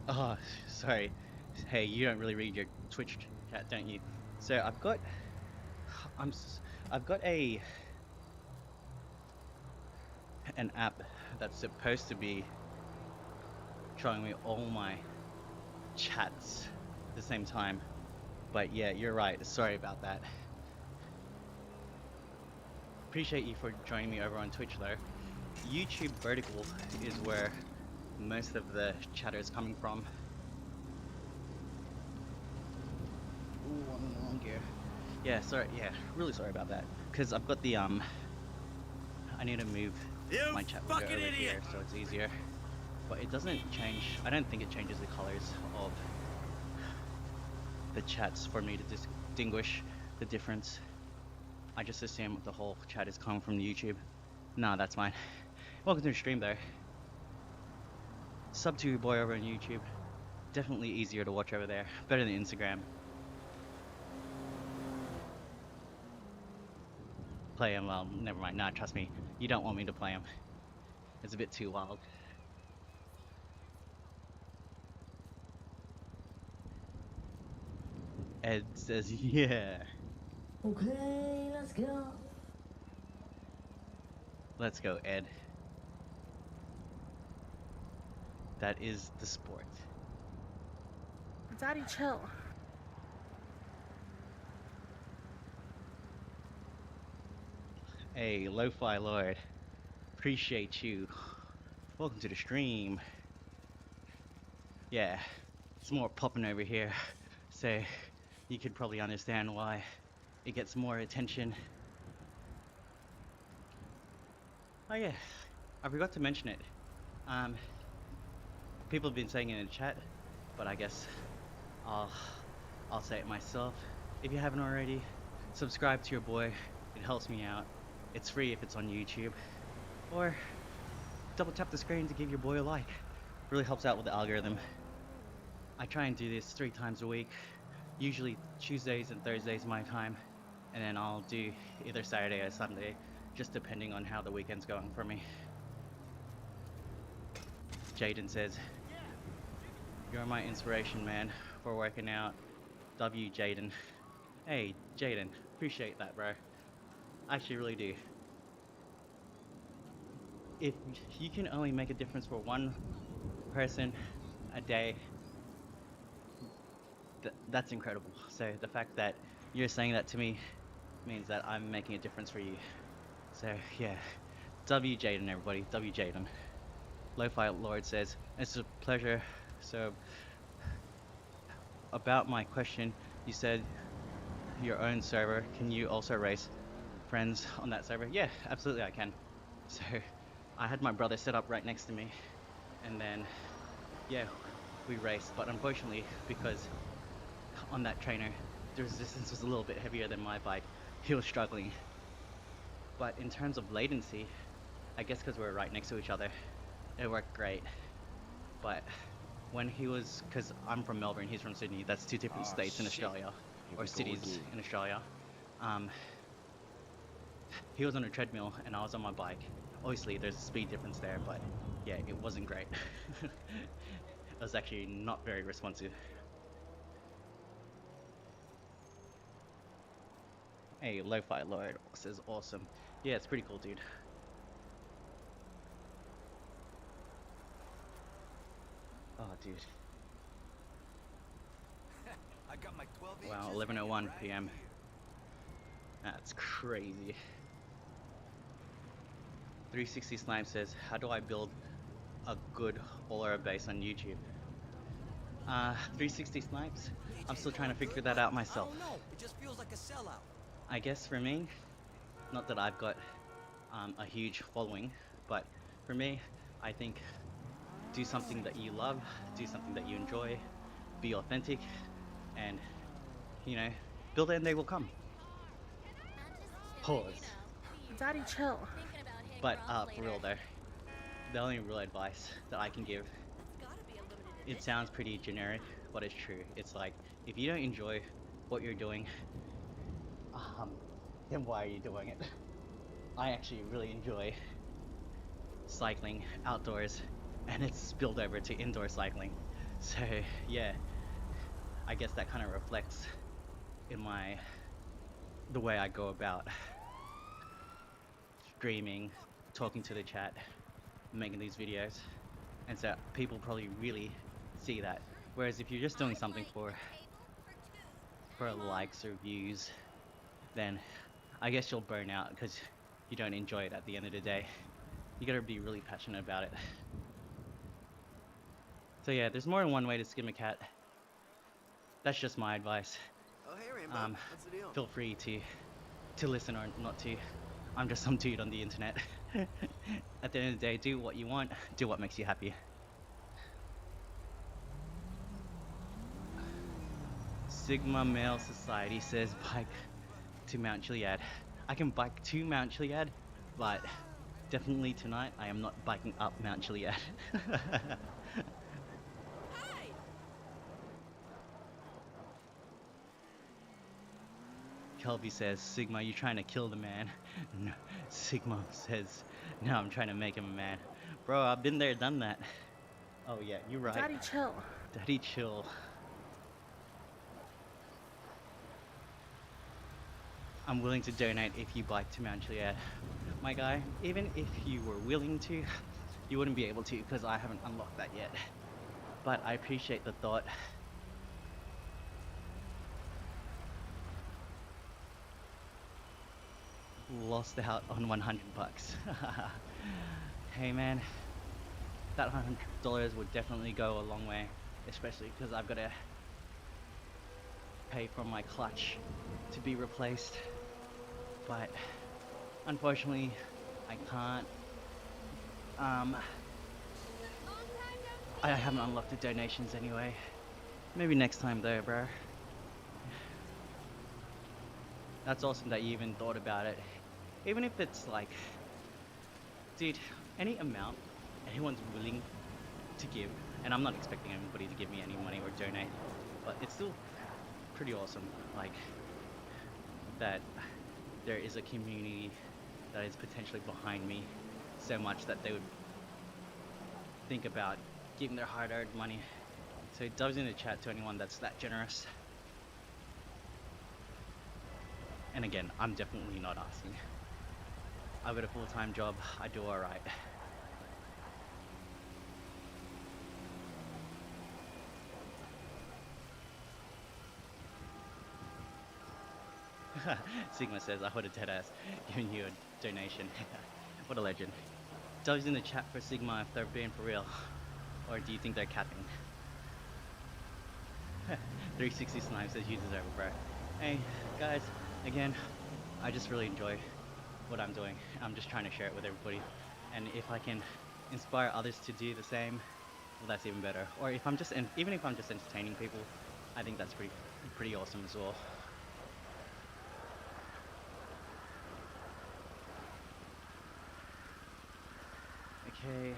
Speaker 1: Oh, sorry. Hey, you don't really read your Twitch chat, don't you? So I've got an app that's supposed to be showing me all my chats at the same time. But yeah, you're right. Sorry about that. Appreciate you for joining me over on Twitch though. YouTube vertical is where most of the chatter is coming from. Ooh, I'm in the wrong gear. Yeah, sorry. Yeah, really sorry about that. Because I've got the I need to move my chat window over here so it's easier. But it doesn't change. I don't think it changes the colors of the chats for me to distinguish the difference. I just assume the whole chat is coming from YouTube. Nah, that's mine. Welcome to the stream though. Sub to your boy over on YouTube. Definitely easier to watch over there. Better than Instagram. Play him, well, never mind. Nah, trust me. You don't want me to play him. It's a bit too wild. Ed says, yeah.
Speaker 5: Okay, let's go.
Speaker 1: Let's go, Ed. That is the sport.
Speaker 3: Daddy, chill.
Speaker 1: Hey, Lo-Fi Lord. Appreciate you. Welcome to the stream. Yeah, it's more popping over here. So, you could probably understand why it gets more attention. Oh yeah, I forgot to mention it. People have been saying it in the chat, but I guess I'll say it myself. If you haven't already, subscribe to your boy. It helps me out. It's free if it's on YouTube. Or double tap the screen to give your boy a like. Really helps out with the algorithm. I try and do this 3 times a week. Usually Tuesdays and Thursdays my time. And then I'll do either Saturday or Sunday, just depending on how the weekend's going for me. Jaden says, you're my inspiration, man, for working out. W Jaden. Hey, Jaden, appreciate that, bro. I actually really do. If you can only make a difference for one person a day, that's incredible. So the fact that you're saying that to me means that I'm making a difference for you. So yeah, W Jaden, everybody, W Jaden. Lo-Fi Lord says, it's a pleasure. So about my question, you said your own server. Can you also race friends on that server? Yeah, absolutely I can. So I had my brother set up right next to me, and then yeah, we raced. But unfortunately, because on that trainer, the resistance was a little bit heavier than my bike, he was struggling. But in terms of latency, I guess because we were right next to each other, it worked great. But when he was, because I'm from Melbourne, he's from Sydney, that's 2 different states in Australia, or cities in Australia. He was on a treadmill and I was on my bike. Obviously there's a speed difference there, but yeah, it wasn't great. It was actually not very responsive. Hey, Lo-Fi Lord says awesome. Yeah, it's pretty cool, dude. Oh, dude.
Speaker 6: I got my 12
Speaker 1: Wow, 11:01 p.m. That's crazy. 360 Slime says, how do I build a good all-air base on YouTube? 360 Snipes? I'm still trying to figure that out myself.
Speaker 6: I don't know. It just feels like a sellout.
Speaker 1: I guess for me, not that I've got a huge following, but for me, I think do something that you love, do something that you enjoy, be authentic, and, you know, build it and they will come. Pause.
Speaker 3: Daddy, chill.
Speaker 1: But for real though, the only real advice that I can give, it sounds pretty generic, but it's true. It's like, if you don't enjoy what you're doing, then why are you doing it? I actually really enjoy cycling outdoors, and it's spilled over to indoor cycling. So yeah, I guess that kind of reflects in the way I go about streaming, talking to the chat, making these videos. And so people probably really see that. Whereas if you're just doing something for likes or views, then I guess you'll burn out because you don't enjoy it at the end of the day. You gotta be really passionate about it. So yeah, there's more than one way to skin a cat. That's just my advice.
Speaker 7: Oh, hey, Rainbow. What's the deal?
Speaker 1: Feel free to listen or not to. I'm just some dude on the internet. At the end of the day, do what you want, do what makes you happy. Sigma Male Society says bike to Mount Chiliad. I can bike to Mount Chiliad, but definitely tonight I am not biking up Mount Chiliad.
Speaker 4: Hi!
Speaker 1: Kelby says, Sigma, you trying to kill the man? No. Sigma says, no, I'm trying to make him a man. Bro, I've been there, done that. Oh yeah, you're right.
Speaker 3: Daddy, chill.
Speaker 1: Daddy, chill. I'm willing to donate if you bike to Mount Chiliad. My guy, even if you were willing to, you wouldn't be able to because I haven't unlocked that yet. But I appreciate the thought. Lost out on 100 bucks. Hey man, that $100 would definitely go a long way, especially because I've got to pay for my clutch to be replaced. But unfortunately, I can't. I haven't unlocked the donations anyway. Maybe next time though, bro. That's awesome that you even thought about it. Even if it's like, dude, any amount anyone's willing to give, and I'm not expecting anybody to give me any money or donate, but it's still pretty awesome, like, that there is a community that is potentially behind me so much that they would think about giving their hard-earned money. So dubs in the chat to anyone that's that generous. And again, I'm definitely not asking. I've got a full-time job, I do alright. Sigma says, I would have dead ass given you a donation. What a legend. Dubs in the chat for Sigma if they're being for real. Or do you think they're capping? 360 Snipe says you deserve it, bro. Hey, guys, again, I just really enjoy what I'm doing. I'm just trying to share it with everybody. And if I can inspire others to do the same, well, that's even better. Or if I'm just, even if I'm just entertaining people, I think that's pretty awesome as well. Okay,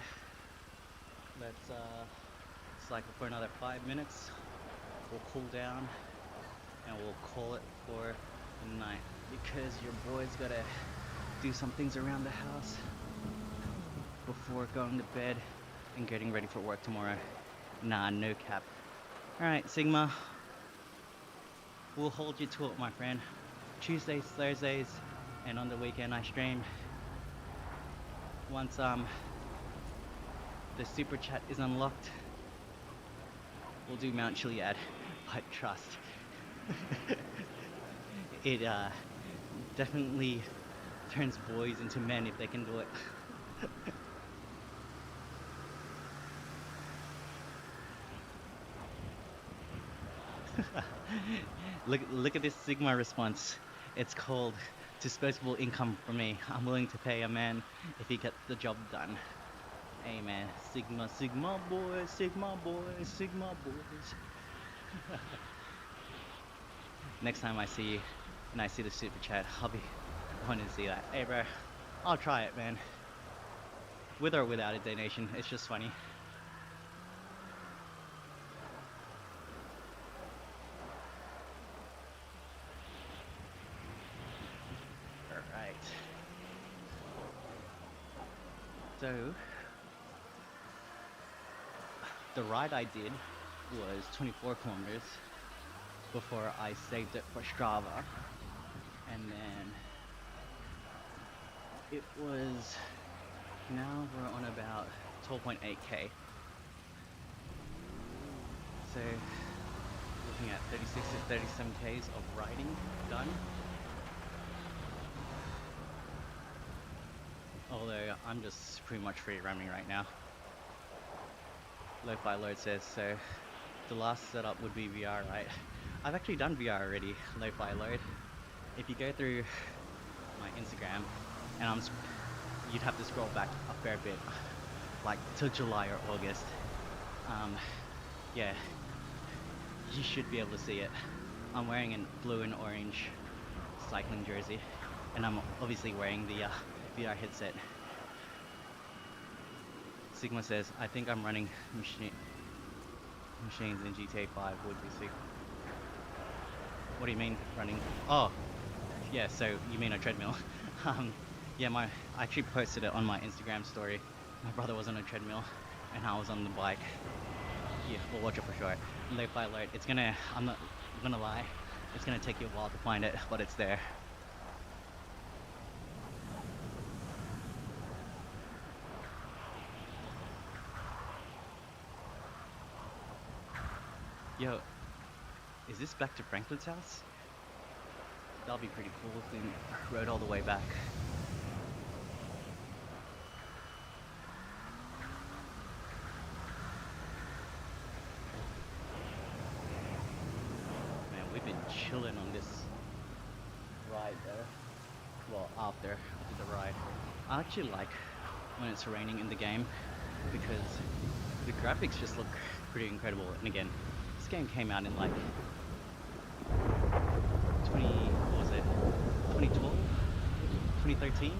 Speaker 1: let's cycle for another 5 minutes. We'll cool down and we'll call it for the night because your boy's gotta do some things around the house before going to bed and getting ready for work tomorrow. Nah, no cap. Alright, Sigma, we'll hold you to it, my friend. Tuesdays, Thursdays, and on the weekend I stream. Once the super chat is unlocked, we'll do Mount Chiliad, but trust, it definitely turns boys into men if they can do it. Look at this Sigma response. It's called disposable income for me. I'm willing to pay a man if he gets the job done. Hey man, Sigma, Sigma boys, Sigma boys, Sigma boys. Next time I see you and I see the super chat, I'll be wanting to see that. Hey bro, I'll try it, man. With or without a donation, it's just funny. Alright. So, the ride I did was 24 kilometers before I saved it for Strava, and then it was, now we're on about 12.8k, so looking at 36 to 37 k's of riding done. Although I'm just pretty much free running right now. Lo-Fi Load says, so the last setup would be VR, right? I've actually done VR already, Lo-Fi Load. If you go through my Instagram, and you'd have to scroll back a fair bit, like till July or August. Um, yeah, you should be able to see it. I'm wearing a blue and orange cycling jersey, and I'm obviously wearing the VR headset. Sigma says, I think I'm running machines in GTA 5 would be sick. What do you mean running? Oh, yeah, so you mean a treadmill. Yeah, I actually posted it on my Instagram story. My brother was on a treadmill and I was on the bike. Yeah, we'll watch it for sure. Late by alert, I'm not gonna lie, it's gonna take you a while to find it, but it's there. Yo, is this back to Franklin's house? That'll be pretty cool if we rode all the way back. Man, we've been chilling on this ride though. Well, after the ride. I actually like when it's raining in the game because the graphics just look pretty incredible. And again, this game came out in like 2012? 2013?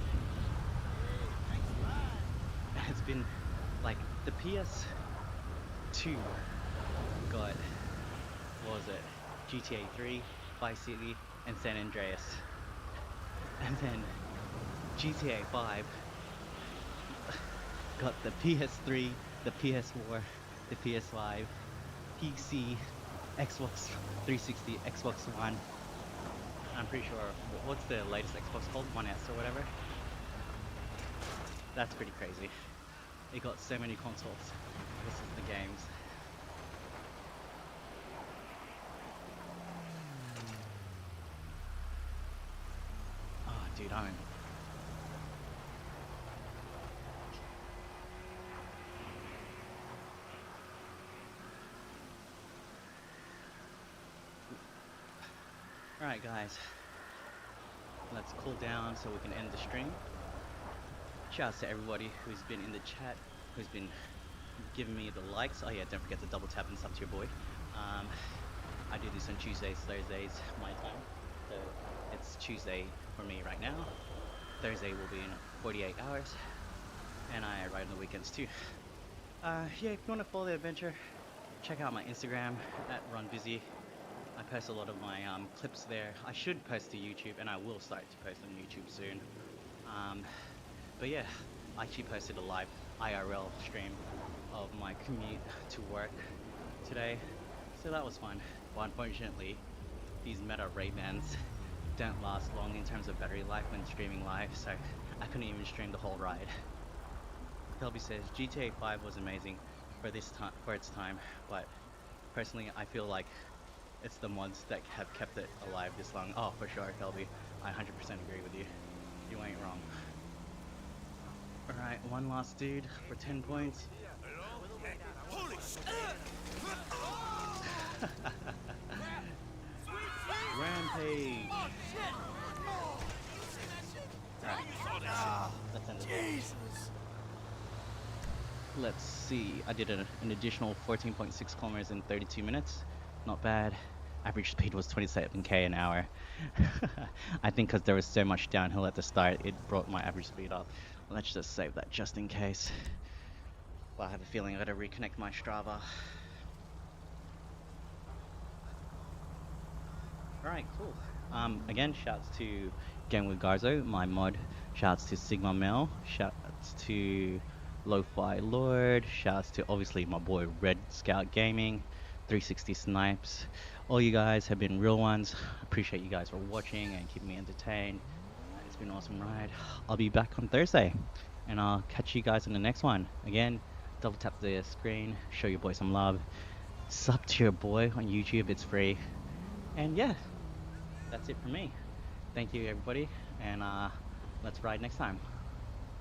Speaker 1: And it's been like the PS2 got, what was it? GTA 3, Vice City, and San Andreas. And then GTA 5 got the PS3, the PS4, the PS5, PC, Xbox 360, Xbox One. I'm pretty sure, what's the latest Xbox called? One S or whatever? That's pretty crazy. It got so many consoles. This is the games. Oh, dude, I'm... Alright guys, let's cool down so we can end the stream. Shouts to everybody who's been in the chat, who's been giving me the likes. Oh yeah, don't forget to double tap and sub to your boy. I do this on Tuesdays, Thursdays, my time. So it's Tuesday for me right now. Thursday will be in 48 hours. And I ride on the weekends too. Yeah, if you want to follow the adventure, check out my Instagram at RunBusy. I post a lot of my clips there. I should post to YouTube, and I will start to post on YouTube soon. But yeah, I actually posted a live IRL stream of my commute to work today, so that was fun. But unfortunately, these Meta Ray-Bans don't last long in terms of battery life when streaming live, so I couldn't even stream the whole ride. Kelby says GTA 5 was amazing for its time, but personally I feel like it's the mods that have kept it alive this long. Oh, for sure, Kelby. I 100% agree with you. You ain't wrong. Alright, one last dude for 10 points.
Speaker 2: Holy shit!
Speaker 1: Rampage!
Speaker 2: Oh shit!
Speaker 1: Alright, let's end it.
Speaker 2: Jesus!
Speaker 1: Let's see, I did an additional 14.6 kilometers in 32 minutes. Not bad. Average speed was 27k an hour. I think because there was so much downhill at the start, it brought my average speed up. Let's just save that just in case. Well, I have a feeling I gotta reconnect my Strava. Alright, cool. Again, shouts to Game with Garzo, my mod. Shouts to Sigma Mel. Shouts to Lo-Fi Lord. Shouts to obviously my boy Red Scout Gaming. 360 Snipes. All you guys have been real ones. Appreciate you guys for watching and keeping me entertained. It's been an awesome ride. I'll be back on Thursday, and I'll catch you guys in the next one. Again, double tap the screen, show your boy some love. Sub to your boy on YouTube, it's free. And yeah, that's it for me. Thank you everybody, and let's ride next time.